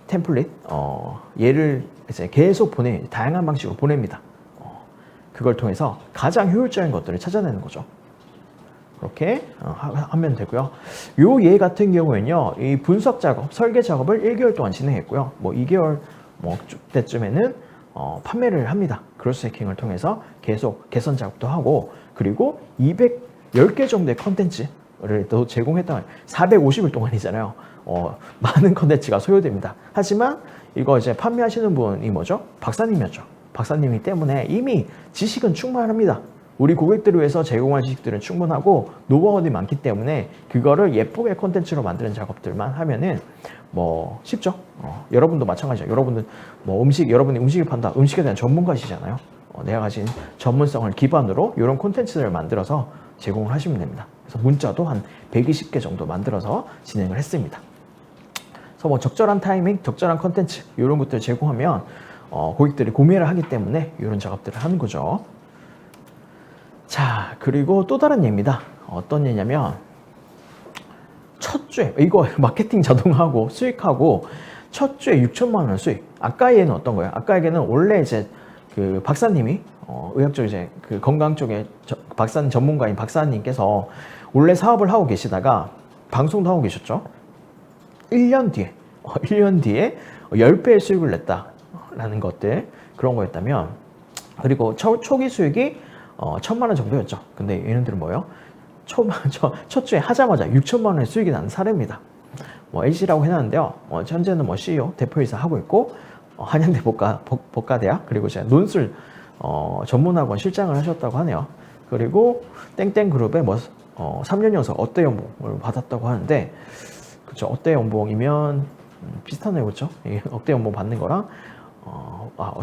템플릿, 얘를 이제 계속 다양한 방식으로 보냅니다. 그걸 통해서 가장 효율적인 것들을 찾아내는 거죠. 그렇게 하면 되고요. 요 예 같은 경우에는요, 이 분석 작업, 설계 작업을 1개월 동안 진행했고요. 뭐 2개월 때쯤에는 판매를 합니다. 크로스 해킹을 통해서 계속 개선 작업도 하고, 그리고 210개 정도의 컨텐츠를 또 제공했다. 450일 동안이잖아요. 많은 컨텐츠가 소요됩니다. 하지만 이거 이제 판매하시는 분이 뭐죠? 박사님이었죠. 박사님이기 때문에 이미 지식은 충분합니다. 우리 고객들을 위해서 제공할 지식들은 충분하고 노하우들이 많기 때문에 그거를 예쁘게 콘텐츠로 만드는 작업들만 하면은 뭐 쉽죠. 여러분도 마찬가지죠. 여러분은 뭐 여러분이 음식을 판다, 음식에 대한 전문가시잖아요. 내가 가진 전문성을 기반으로 이런 콘텐츠를 만들어서 제공을 하시면 됩니다. 그래서 문자도 한 120개 정도 만들어서 진행을 했습니다. 그래서 뭐 적절한 타이밍, 적절한 콘텐츠 이런 것들을 제공하면 고객들이 구매를 하기 때문에 이런 작업들을 하는 거죠. 자, 그리고 또 다른 예입니다. 어떤 예냐면 첫 주에 이거 마케팅 자동하고 수익하고 첫 주에 6천만 원 수익. 아까 얘는 어떤 거예요? 아까 얘는 원래 이제 그 박사님이 의학적 이제 그 건강 쪽에 박사님 전문가인 박사님께서 원래 사업을 하고 계시다가 방송도 하고 계셨죠. 1년 뒤에 10배의 수익을 냈다라는 것들, 그런 거였다면, 그리고 초기 수익이 1,000만 원 정도였죠. 근데 얘네들은 뭐예요? 첫 주에 하자마자 6천만 원의 수익이 나는 사례입니다. 뭐 LG라고 해놨는데요. 현재는 뭐 CEO 대표이사 하고 있고 한양대 법과대학 그리고 이제 논술 전문학원 실장을 하셨다고 하네요. 그리고 땡땡그룹의 뭐 3년 연속 억대 연봉을 받았다고 하는데 그쵸 억대 연봉이면 비슷하네요, 그렇죠? 억대 연봉 받는 거랑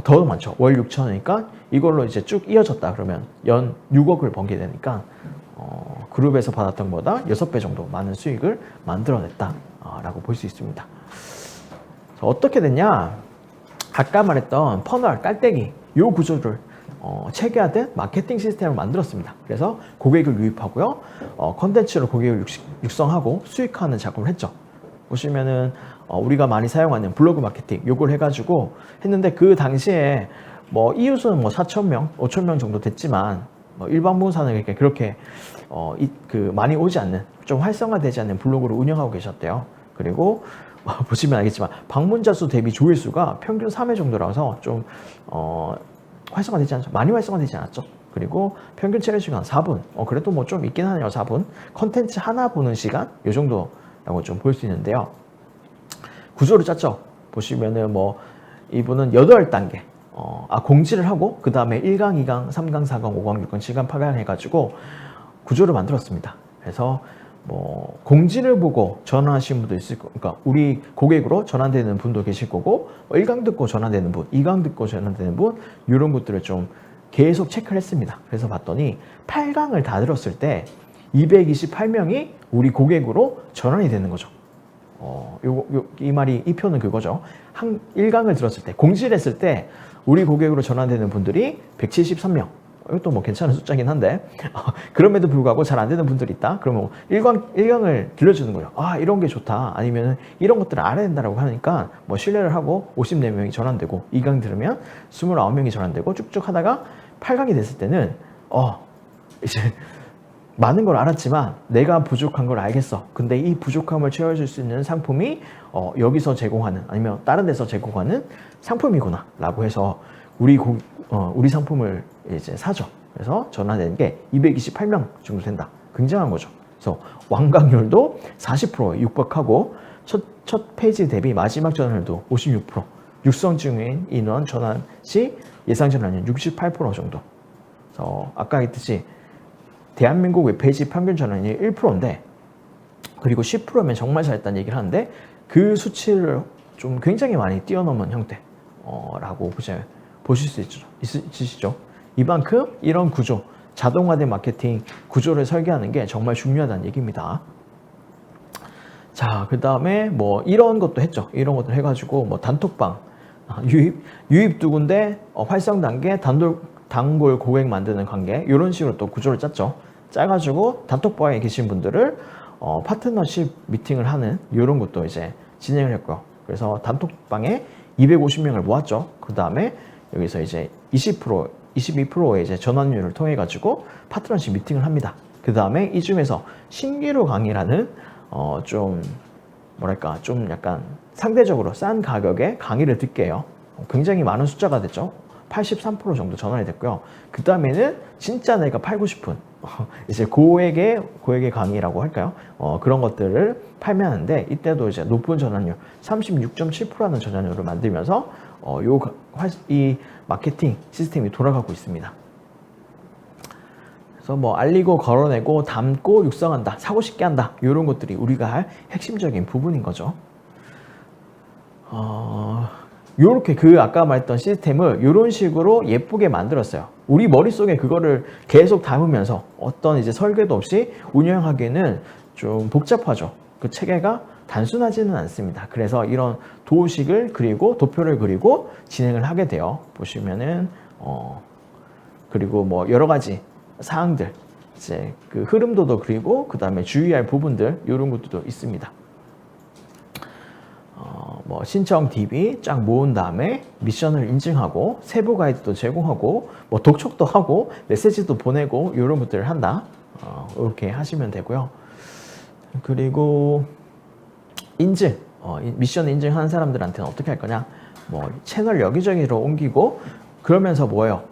더 많죠. 월 6천원이니까 이걸로 이제 쭉 이어졌다 그러면 연 6억을 번게 되니까 그룹에서 받았던 것보다 6배 정도 많은 수익을 만들어냈다라고 볼 수 있습니다. 어떻게 됐냐? 아까 말했던 퍼널 깔때기 요 구조를 체계화된 마케팅 시스템을 만들었습니다. 그래서 고객을 유입하고요, 컨텐츠로 고객을 육성하고 수익화하는 작업을 했죠. 보시면은 우리가 많이 사용하는 블로그 마케팅 요걸 해가지고 했는데 그 당시에 뭐 이웃은 뭐 4,000명, 5,000명 정도 됐지만 일반 부사는 그렇게 많이 오지 않는 좀 활성화되지 않는 블로그를 운영하고 계셨대요. 그리고 보시면 알겠지만 방문자 수 대비 조회수가 평균 3회 정도라서 좀 활성화되지 않죠. 많이 활성화되지 않았죠. 그리고 평균 체류 시간 4분. 그래도 뭐 좀 있긴 하네요. 4분. 컨텐츠 하나 보는 시간 요 정도라고 좀 볼 수 있는데요. 구조를 짰죠. 보시면은 뭐 이분은 8단계 공지를 하고 그 다음에 1강, 2강, 3강, 4강, 5강, 6강, 7강, 8강 해가지고 구조를 만들었습니다. 그래서 뭐 공지를 보고 전화하신 분도 있을 거고, 그러니까 우리 고객으로 전환되는 분도 계실 거고 1강 듣고 전환되는 분, 2강 듣고 전환되는 분 이런 것들을 좀 계속 체크를 했습니다. 그래서 봤더니 8강을 다 들었을 때 228명이 우리 고객으로 전환이 되는 거죠. 이 말이 이 표는 그거죠. 1강을 들었을 때 공지를 했을 때 우리 고객으로 전환되는 분들이 173명. 이것도 뭐 괜찮은 숫자긴 한데 그럼에도 불구하고 잘 안 되는 분들이 있다. 그러면 1강을 들려주는 거예요. 이런 게 좋다. 아니면 이런 것들을 알아야 된다라고 하니까 뭐 신뢰를 하고 54명이 전환되고 2강 들으면 29명이 전환되고 쭉쭉 하다가 8강이 됐을 때는 이제 많은 걸 알았지만 내가 부족한 걸 알겠어. 근데 이 부족함을 채워줄 수 있는 상품이 여기서 제공하는 아니면 다른 데서 제공하는 상품이구나 라고 해서 우리 상품을 이제 사죠. 그래서 전환되는 게 228명 정도 된다. 굉장한 거죠. 그래서 완강률도 40%에 육박하고 첫 페이지 대비 마지막 전환율도 56%, 육성 중인 인원 전환 시 예상 전환율 68% 정도. 그래서 아까 했듯이 대한민국 웹페이지 평균 전환율이 1%인데 그리고 10%면 정말 잘했다는 얘기를 하는데 그 수치를 좀 굉장히 많이 뛰어넘은 형태라고 보실 수 있으시죠. 이만큼 이런 구조, 자동화된 마케팅 구조를 설계하는 게 정말 중요하다는 얘기입니다. 자, 그 다음에 뭐 이런 것도 했죠. 이런 것들 해가지고 뭐 단톡방, 유입 두 군데, 활성 단계, 단골 고객 만드는 관계 이런 식으로 또 구조를 짰죠. 짜가지고 단톡방에 계신 분들을 파트너십 미팅을 하는 이런 것도 이제 진행을 했고요. 그래서 단톡방에 250명을 모았죠. 그 다음에 여기서 이제 20%, 22%의 이제 전환율을 통해 가지고 파트너십 미팅을 합니다. 그 다음에 이 중에서 신기루 강의라는 좀 뭐랄까 좀 약간 상대적으로 싼 가격에 강의를 듣게 해요. 굉장히 많은 숫자가 됐죠. 83% 정도 전환이 됐고요. 그 다음에는 진짜 내가 팔고 싶은 이제 고액의 강의라고 할까요? 그런 것들을 판매하는데 이때도 이제 높은 전환율 36.7%라는 전환율을 만들면서 이 마케팅 시스템이 돌아가고 있습니다. 그래서 뭐 알리고 걸어내고 담고 육성한다, 사고 싶게 한다 이런 것들이 우리가 할 핵심적인 부분인 거죠. 요렇게 아까 말했던 시스템을 이런 식으로 예쁘게 만들었어요. 우리 머릿속에 그거를 계속 담으면서 어떤 이제 설계도 없이 운영하기는 좀 복잡하죠. 그 체계가 단순하지는 않습니다. 그래서 이런 도식을 그리고 도표를 그리고 진행을 하게 돼요. 보시면은 그리고 뭐 여러 가지 사항들 이제 그 흐름도도 그리고 그 다음에 주의할 부분들 이런 것들도 있습니다. 뭐 신청 DB 쫙 모은 다음에 미션을 인증하고 세부 가이드도 제공하고 뭐 독촉도 하고 메시지도 보내고 이런 것들을 한다. 이렇게 하시면 되고요. 그리고 인증, 미션 인증하는 사람들한테는 어떻게 할 거냐? 뭐 채널 여기저기로 옮기고 그러면서 뭐예요?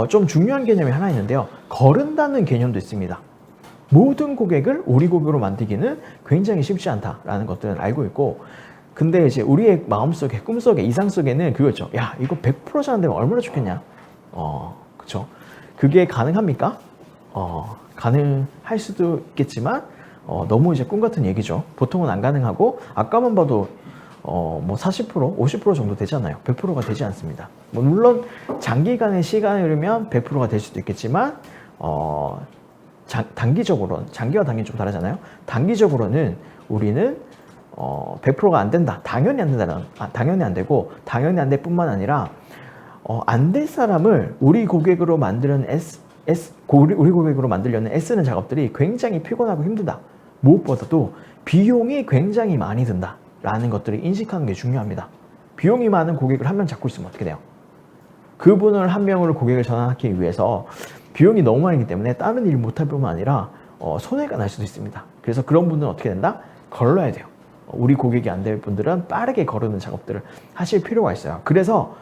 좀 중요한 개념이 하나 있는데요. 거른다는 개념도 있습니다. 모든 고객을 우리 고객으로 만들기는 굉장히 쉽지 않다라는 것들은 알고 있고, 근데 이제 우리의 마음속에, 꿈속에, 이상 속에는 그거죠. 야, 이거 100% 잘 되면 얼마나 좋겠냐. 그쵸. 그게 가능합니까? 가능할 수도 있겠지만, 너무 이제 꿈 같은 얘기죠. 보통은 안 가능하고, 아까만 봐도, 뭐 40%, 50% 정도 되잖아요. 100%가 되지 않습니다. 뭐 물론, 장기간의 시간이 흐르면 100%가 될 수도 있겠지만, 단기적으로는, 장기와 단기는 좀 다르잖아요. 단기적으로는 우리는 100%가 안 된다. 당연히 안 된다는, 당연히 안 되고, 당연히 안 될 뿐만 아니라, 안 될 사람을 우리 고객으로 만드는 우리 고객으로 만들려는 애쓰는 작업들이 굉장히 피곤하고 힘들다. 무엇보다도 비용이 굉장히 많이 든다. 라는 것들을 인식하는 게 중요합니다. 비용이 많은 고객을 한 명 잡고 있으면 어떻게 돼요? 그분을 한 명으로 고객을 전환하기 위해서 비용이 너무 많이기 때문에 다른 일 못할 뿐만 아니라 손해가 날 수도 있습니다. 그래서 그런 분들은 어떻게 된다? 걸러야 돼요. 우리 고객이 안 될 분들은 빠르게 거르는 작업들을 하실 필요가 있어요. 그래서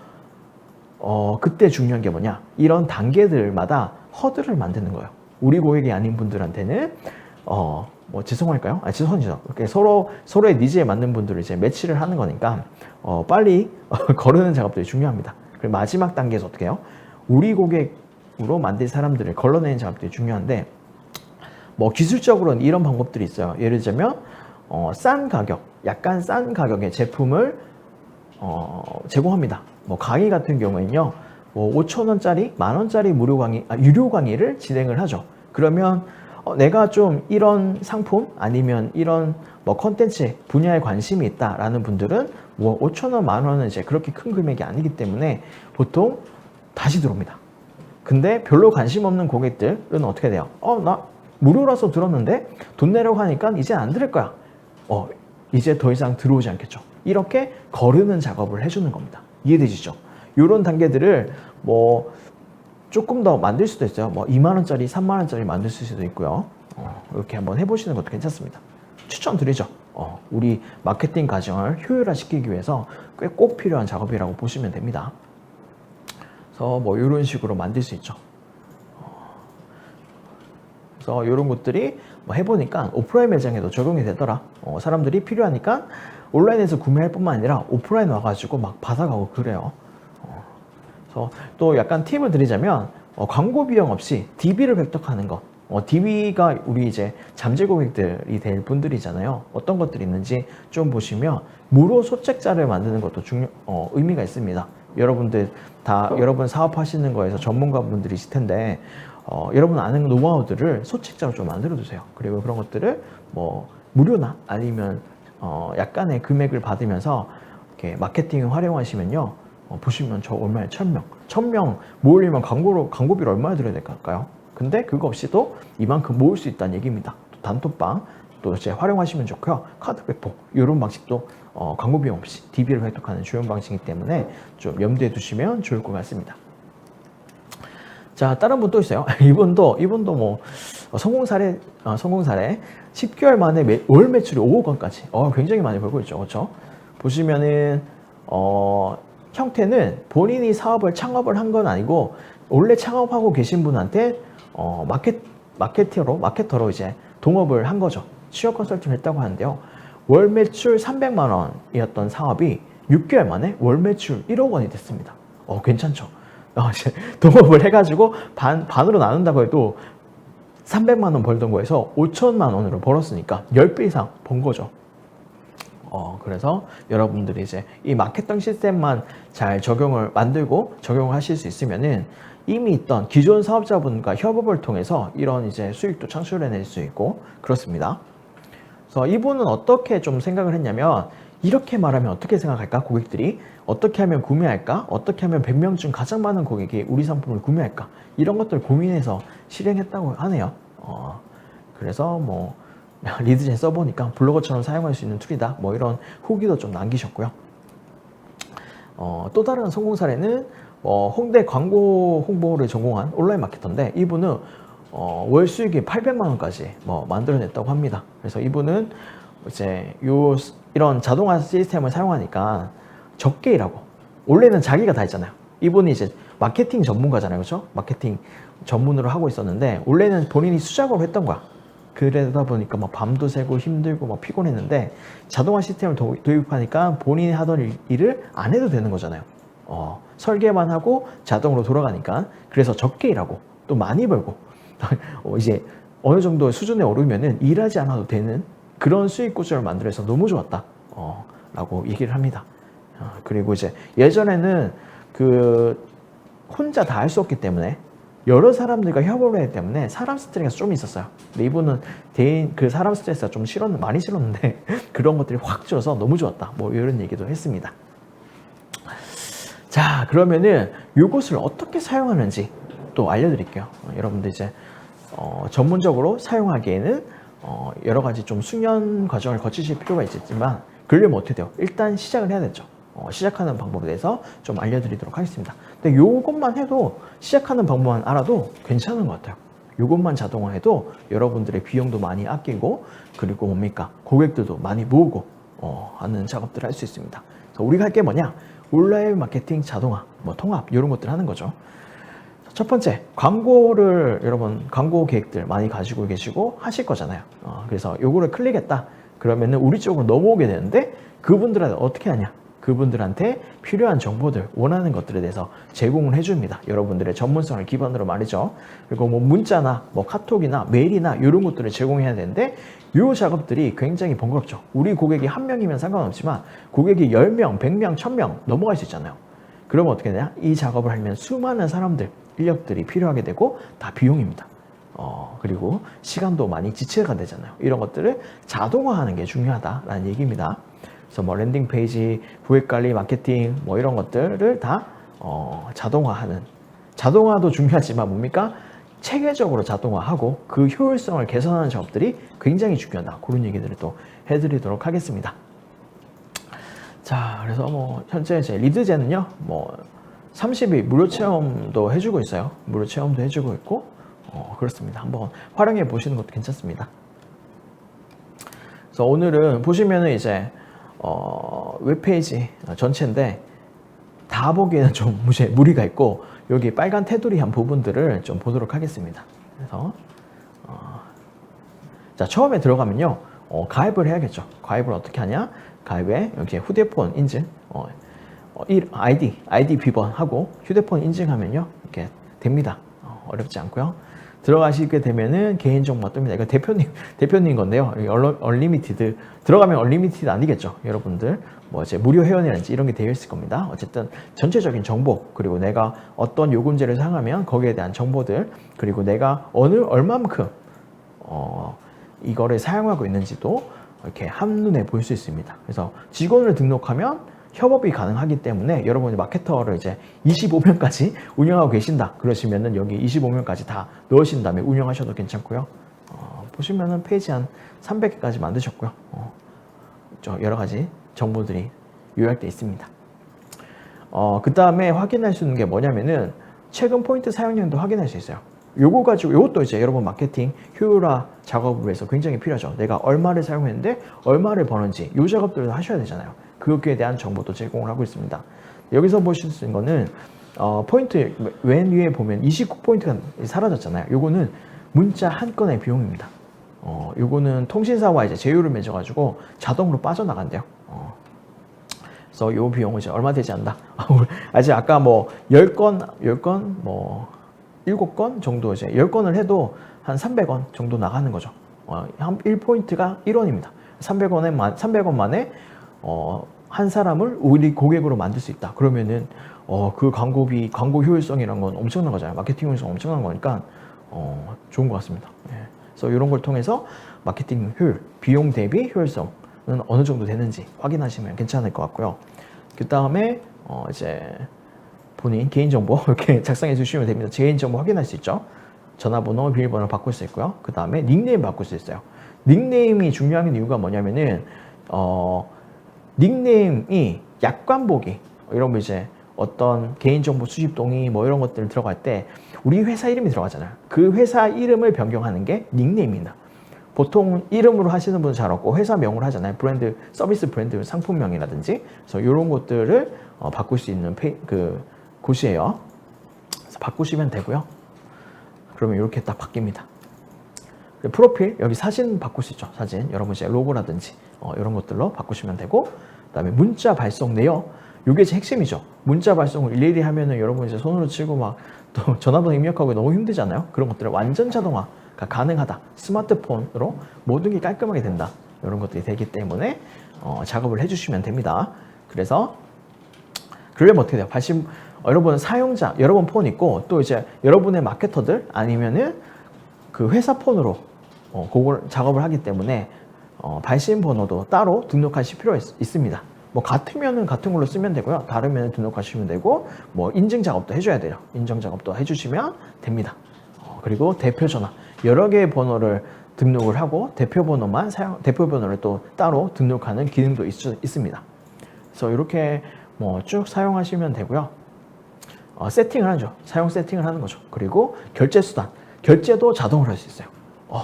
그때 중요한 게 뭐냐? 이런 단계들마다 허들을 만드는 거예요. 우리 고객이 아닌 분들한테는 뭐 죄송할까요? 죄송하죠. 이렇게 서로의 니즈에 맞는 분들을 이제 매치를 하는 거니까 빨리 거르는 작업들이 중요합니다. 그리고 마지막 단계에서 어떻게 해요? 우리 고객으로 만들 사람들을 걸러내는 작업들이 중요한데, 뭐 기술적으로는 이런 방법들이 있어요. 예를 들자면 싼 가격, 약간 싼 가격의 제품을 제공합니다. 뭐 강의 같은 경우에는요, 뭐 5,000원짜리, 10,000원짜리 유료 강의를 진행을 하죠. 그러면 내가 좀 이런 상품 아니면 이런 뭐 컨텐츠 분야에 관심이 있다라는 분들은 뭐 5,000원, 10,000원은 이제 그렇게 큰 금액이 아니기 때문에 보통 다시 들어옵니다. 근데 별로 관심 없는 고객들은 어떻게 돼요? 나 무료라서 들었는데 돈 내라고 하니까 이제 안 들을 거야. 이제 더 이상 들어오지 않겠죠. 이렇게 거르는 작업을 해주는 겁니다. 이해되시죠? 이런 단계들을 뭐 조금 더 만들 수도 있어요. 뭐 2만원짜리, 3만원짜리 만들 수도 있고요. 이렇게 한번 해보시는 것도 괜찮습니다. 추천드리죠. 우리 마케팅 과정을 효율화시키기 위해서 꽤 꼭 필요한 작업이라고 보시면 됩니다. 그래서 뭐 이런 식으로 만들 수 있죠. 그래서 이런 것들이 뭐 해보니까 오프라인 매장에도 적용이 되더라. 사람들이 필요하니까 온라인에서 구매할 뿐만 아니라 오프라인 와가지고 막 받아가고 그래요. 그래서 또 약간 팁을 드리자면 광고 비용 없이 DB를 획득하는 것. DB가 우리 이제 잠재 고객들이 될 분들이잖아요. 어떤 것들이 있는지 좀 보시면 무료 소책자를 만드는 것도 의미가 있습니다. 여러분들 여러분 사업하시는 거에서 전문가분들이실 텐데 여러분 아는 노하우들을 소책자로 좀 만들어 두세요. 그리고 그런 것들을 뭐 무료나 아니면 약간의 금액을 받으면서 이렇게 마케팅을 활용하시면요. 보시면 저 얼마에 1,000명 모으려면 광고비를 얼마나 들여야 될까요? 근데 그거 없이도 이만큼 모을 수 있다는 얘기입니다. 또 단톡방 또 이제 활용하시면 좋고요. 카드 배포 이런 방식도 광고 비용 없이 DB를 획득하는 좋은 방식이기 때문에 좀 염두에 두시면 좋을 것 같습니다. 자, 다른 분 또 있어요. 이분도 뭐 성공 사례 10개월 만에 월 매출이 5억 원까지 굉장히 많이 벌고 있죠. 그렇죠? 보시면은 형태는 본인이 사업을 창업을 한 건 아니고 원래 창업하고 계신 분한테 마케터로 이제 동업을 한 거죠. 취업 컨설팅을 했다고 하는데요. 월 매출 300만 원이었던 사업이 6개월 만에 월 매출 1억 원이 됐습니다. 괜찮죠? 이제 동업을 해가지고 반으로 나눈다고 해도 300만 원 벌던 거에서 5천만 원으로 벌었으니까 10배 이상 번 거죠. 그래서 여러분들이 이제 이 마케팅 시스템만 잘 만들고 적용을 하실 수 있으면은 이미 있던 기존 사업자분과 협업을 통해서 이런 이제 수익도 창출해낼 수 있고 그렇습니다. 그래서 이분은 어떻게 좀 생각을 했냐면 이렇게 말하면 어떻게 생각할까? 고객들이 어떻게 하면 구매할까? 어떻게 하면 100명 중 가장 많은 고객이 우리 상품을 구매할까? 이런 것들 고민해서 실행했다고 하네요. 그래서 뭐 리드젠 써보니까 블로거처럼 사용할 수 있는 툴이다. 뭐 이런 후기도 좀 남기셨고요. 또 다른 성공 사례는 홍대 광고 홍보를 전공한 온라인 마케터인데 이분은 월 수익이 800만 원까지 만들어냈다고 합니다. 그래서 이분은 이제 이런 자동화 시스템을 사용하니까 적게 일하고 원래는 자기가 다 했잖아요. 이분이 이제 마케팅 전문가잖아요. 그렇죠? 마케팅 전문으로 하고 있었는데 원래는 본인이 수작업을 했던 거야. 그러다 보니까 막 밤도 새고 힘들고 막 피곤했는데 자동화 시스템을 도입하니까 본인이 하던 일을 안 해도 되는 거잖아요. 설계만 하고 자동으로 돌아가니까. 그래서 적게 일하고 또 많이 벌고 이제 어느 정도 수준에 오르면은 일하지 않아도 되는 그런 수익 구조를 만들어서 너무 좋았다 라고 얘기를 합니다. 그리고 이제 예전에는 그 혼자 다 할 수 없기 때문에 여러 사람들과 협업을 하기 때문에 사람 스트레스가 좀 있었어요. 근데 이분은 대인 그 사람 스트레스가 좀 많이 싫었는데 그런 것들이 확 줄어서 너무 좋았다. 뭐 이런 얘기도 했습니다. 자, 그러면은 이것을 어떻게 사용하는지 또 알려드릴게요. 여러분들 이제 전문적으로 사용하기에는 여러 가지 좀 숙련 과정을 거치실 필요가 있겠지만 그러려면 어떻게 돼요? 일단 시작을 해야 되죠. 시작하는 방법에 대해서 좀 알려드리도록 하겠습니다. 근데 요것만 해도 시작하는 방법만 알아도 괜찮은 것 같아요. 요것만 자동화해도 여러분들의 비용도 많이 아끼고 그리고 뭡니까? 고객들도 많이 모으고 하는 작업들을 할 수 있습니다. 그래서 우리가 할 게 뭐냐? 온라인 마케팅 자동화, 뭐 통합 이런 것들 하는 거죠. 첫 번째, 광고를 여러분 광고 계획들 많이 가지고 계시고 하실 거잖아요. 그래서 요거를 클릭했다. 그러면은 우리 쪽으로 넘어오게 되는데 그분들한테 어떻게 하냐? 그분들한테 필요한 정보들, 원하는 것들에 대해서 제공을 해줍니다. 여러분들의 전문성을 기반으로 말이죠. 그리고 뭐 문자나 뭐 카톡이나 메일이나 이런 것들을 제공해야 되는데 이 작업들이 굉장히 번거롭죠. 우리 고객이 한 명이면 상관없지만 고객이 10명, 100명, 1000명 넘어갈 수 있잖아요. 그러면 어떻게 되냐? 이 작업을 하면 수많은 사람들, 인력들이 필요하게 되고 다 비용입니다. 그리고 시간도 많이 지체가 되잖아요. 이런 것들을 자동화하는 게 중요하다라는 얘기입니다. 그래서 뭐 랜딩 페이지, 고객 관리, 마케팅 뭐 이런 것들을 다 자동화하는, 자동화도 중요하지만 뭡니까? 체계적으로 자동화하고 그 효율성을 개선하는 작업들이 굉장히 중요하다. 그런 얘기들을 또 해드리도록 하겠습니다. 자, 그래서 뭐 현재 이제 리드젠은요, 뭐 30일 무료 체험도 해주고 있어요. 무료 체험도 해주고 있고 그렇습니다. 한번 활용해 보시는 것도 괜찮습니다. 그래서 오늘은 보시면은 이제 웹페이지 전체인데 다 보기에는 좀 무리가 있고 여기 빨간 테두리 한 부분들을 좀 보도록 하겠습니다. 그래서 자, 처음에 들어가면요 가입을 해야겠죠. 가입을 어떻게 하냐? 가입에 여기 휴대폰 인증 아이디 비번하고 휴대폰 인증하면요 이렇게 됩니다. 어렵지 않고요. 들어가시게 되면은 개인정보가 뜹니다. 이거 대표님 건데요. 얼리미티드 들어가면 얼리미티드 아니겠죠, 여러분들. 뭐 이제 무료 회원이라든지 이런 게 되어 있을 겁니다. 어쨌든 전체적인 정보 그리고 내가 어떤 요금제를 사용하면 거기에 대한 정보들 그리고 내가 얼마만큼 이거를 사용하고 있는지도 이렇게 한눈에 볼 수 있습니다. 그래서 직원을 등록하면 협업이 가능하기 때문에 여러분이 마케터를 이제 25명까지 운영하고 계신다 그러시면은 여기 25명까지 다 넣으신 다음에 운영하셔도 괜찮고요. 보시면은 페이지 한 300개까지 만드셨고요. 여러 가지 정보들이 요약되어 있습니다. 그 다음에 확인할 수 있는 게 뭐냐면은 최근 포인트 사용량도 확인할 수 있어요. 요거 가지고 요것도 이제 여러분 마케팅 효율화 작업을 위해서 굉장히 필요하죠. 내가 얼마를 사용했는데 얼마를 버는지 요 작업들을 하셔야 되잖아요. 그것에 대한 정보도 제공을 하고 있습니다. 여기서 보실 수 있는 거는 포인트 맨 위에 보면 29포인트가 사라졌잖아요. 요거는 문자 한 건의 비용입니다. 요거는 통신사와 이제 제휴를 맺어가지고 자동으로 빠져나간대요. 그래서 요 비용은 이제 얼마 되지 않는다. 아직 아까 뭐 10건 뭐 7건 정도 이제 10건을 해도 한 300원 정도 나가는 거죠. 한 1포인트가 1원입니다. 300원 만에 한 사람을 우리 고객으로 만들 수 있다. 그러면은 그 광고비, 광고 효율성이란 건 엄청난 거잖아요. 마케팅 효율성 엄청난 거니까 좋은 것 같습니다. 그래서 이런 걸 통해서 마케팅 효율, 비용 대비 효율성은 어느 정도 되는지 확인하시면 괜찮을 것 같고요. 그 다음에 이제 본인 개인정보 이렇게 작성해 주시면 됩니다. 개인정보 확인할 수 있죠. 전화번호, 비밀번호 바꿀 수 있고요. 그 다음에 닉네임 바꿀 수 있어요. 닉네임이 중요한 이유가 뭐냐면은 닉네임이 약관보기 이런 거 이제 어떤 개인정보 수집 동의 뭐 이런 것들 들어갈 때 우리 회사 이름이 들어가잖아요. 그 회사 이름을 변경하는 게 닉네임입니다. 보통 이름으로 하시는 분은 잘 없고 회사명으로 하잖아요. 브랜드, 서비스 브랜드 상품명이라든지. 그래서 이런 것들을 바꿀 수 있는 곳이에요. 그래서 바꾸시면 되고요. 그러면 이렇게 딱 바뀝니다. 프로필 여기 사진 바꿀 수 있죠. 사진 여러분 이제 로고라든지 이런 것들로 바꾸시면 되고, 그다음에 문자 발송 내역, 이게 제 핵심이죠. 문자 발송을 일일이 하면은 여러분 이제 손으로 치고 막 또 전화번호 입력하고 너무 힘들잖아요. 그런 것들을 완전 자동화가 가능하다. 스마트폰으로 모든 게 깔끔하게 된다. 이런 것들이 되기 때문에 작업을 해주시면 됩니다. 그래서 그러려면 어떻게 돼요? 여러분 사용자, 여러분 폰 있고 또 이제 여러분의 마케터들 아니면은 그 회사 폰으로 그걸 작업을 하기 때문에 발신 번호도 따로 등록하실 필요가 있습니다. 뭐 같으면은 같은 걸로 쓰면 되고요. 다르면 등록하시면 되고, 뭐 인증 작업도 해줘야 돼요. 인증 작업도 해주시면 됩니다. 그리고 대표 전화 여러 개의 번호를 등록을 하고 대표 번호를 또 따로 등록하는 기능도 있습니다. 그래서 이렇게 뭐 쭉 사용하시면 되고요. 세팅을 하죠. 사용 세팅을 하는 거죠. 그리고 결제 수단, 결제도 자동으로 할 수 있어요.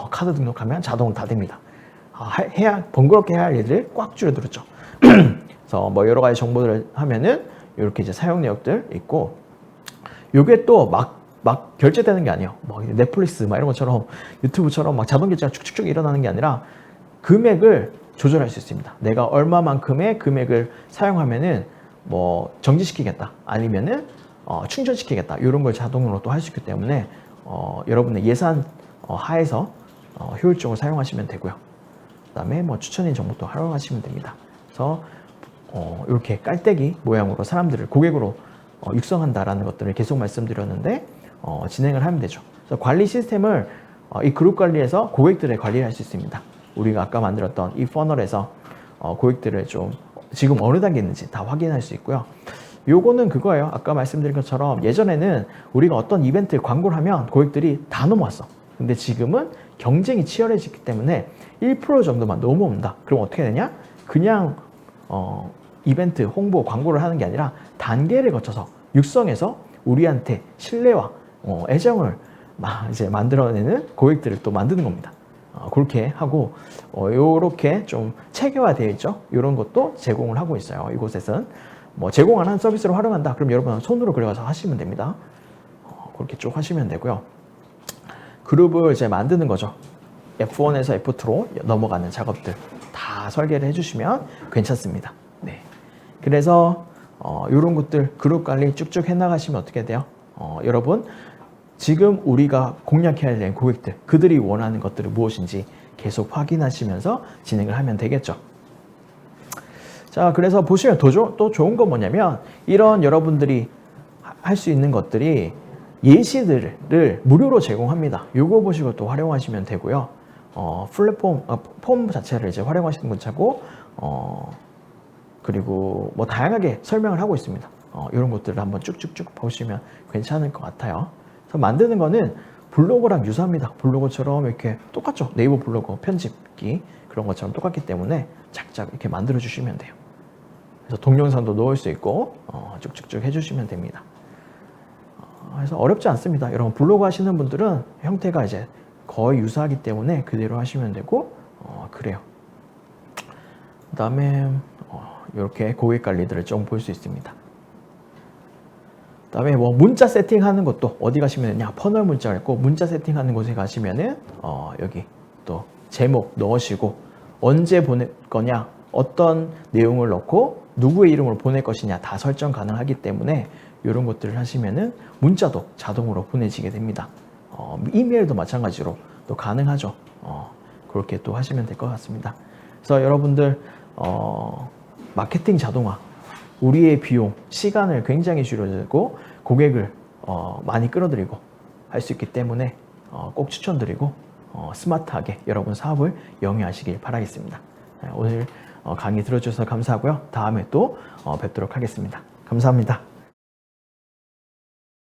카드 등록하면 자동으로 다 됩니다. 번거롭게 해야 할 일을 꽉 줄여들었죠. 그래서 뭐 여러 가지 정보들을 하면은 이렇게 이제 사용 내역들 있고, 요게 또 막 결제되는 게 아니에요. 뭐 넷플릭스 막 이런 것처럼 유튜브처럼 막 자동 결제가 쭉쭉쭉 일어나는 게 아니라 금액을 조절할 수 있습니다. 내가 얼마만큼의 금액을 사용하면은 뭐 정지시키겠다, 아니면은 충전시키겠다, 이런 걸 자동으로 또 할 수 있기 때문에 여러분의 예산 하에서 효율적으로 사용하시면 되고요. 그다음에 뭐 추천인 정보도 활용하시면 됩니다. 그래서 이렇게 깔때기 모양으로 사람들을 고객으로 육성한다라는 것들을 계속 말씀드렸는데 진행을 하면 되죠. 그래서 관리 시스템을 이 그룹 관리에서 고객들의 관리를 할 수 있습니다. 우리가 아까 만들었던 이 퍼널에서 고객들을 좀 지금 어느 단계에 있는지 다 확인할 수 있고요. 요거는 그거예요. 아까 말씀드린 것처럼 예전에는 우리가 어떤 이벤트 광고를 하면 고객들이 다 넘어왔어. 근데 지금은 경쟁이 치열해지기 때문에 1% 정도만 넘어온다. 그럼 어떻게 되냐? 그냥 이벤트 홍보 광고를 하는 게 아니라 단계를 거쳐서 육성해서 우리한테 신뢰와 애정을 이제 만들어내는 고객들을 또 만드는 겁니다. 그렇게 하고 요렇게 좀 체계화되어 있죠. 이런 것도 제공을 하고 있어요. 이곳에서는 뭐 제공 안 한 서비스를 활용한다. 그럼 여러분은 손으로 그려서 하시면 됩니다. 그렇게 쭉 하시면 되고요. 그룹을 이제 만드는 거죠. F1에서 F2로 넘어가는 작업들 다 설계를 해주시면 괜찮습니다. 네. 그래서 이런 것들 그룹 관리 쭉쭉 해나가시면 어떻게 돼요? 여러분 지금 우리가 공략해야 되는 고객들, 그들이 원하는 것들이 무엇인지 계속 확인하시면서 진행을 하면 되겠죠. 자, 그래서 보시면 또 좋은 건 뭐냐면 이런 여러분들이 할 수 있는 것들이 예시들을 무료로 제공합니다. 이거 보시고 또 활용하시면 되고요. 플랫폼 폼 자체를 이제 활용하시는 분 차고 그리고 뭐 다양하게 설명을 하고 있습니다. 이런 것들을 한번 쭉쭉쭉 보시면 괜찮을 것 같아요. 그래서 만드는 거는 블로그랑 유사합니다. 블로그처럼 이렇게 똑같죠. 네이버 블로그 편집기 그런 것처럼 똑같기 때문에 작작 이렇게 만들어 주시면 돼요. 그래서 동영상도 넣을 수 있고 쭉쭉쭉 해주시면 됩니다. 그래서 어렵지 않습니다. 여러분 블로그 하시는 분들은 형태가 이제 거의 유사하기 때문에 그대로 하시면 되고 그래요. 그 다음에 이렇게 고객 관리들을 좀 볼 수 있습니다. 그 다음에 뭐 문자 세팅하는 것도 어디 가시면 되냐, 퍼널 문자가 있고 문자 세팅하는 곳에 가시면은 여기 또 제목 넣으시고 언제 보낼 거냐, 어떤 내용을 넣고 누구의 이름으로 보낼 것이냐 다 설정 가능하기 때문에 이런 것들을 하시면은 문자도 자동으로 보내지게 됩니다. 이메일도 마찬가지로 또 가능하죠. 그렇게 또 하시면 될 것 같습니다. 그래서 여러분들 마케팅 자동화, 우리의 비용, 시간을 굉장히 줄여주고 고객을 많이 끌어들이고 할 수 있기 때문에 꼭 추천드리고 스마트하게 여러분 사업을 영위하시길 바라겠습니다. 오늘 강의 들어주셔서 감사하고요. 다음에 또 뵙도록 하겠습니다. 감사합니다.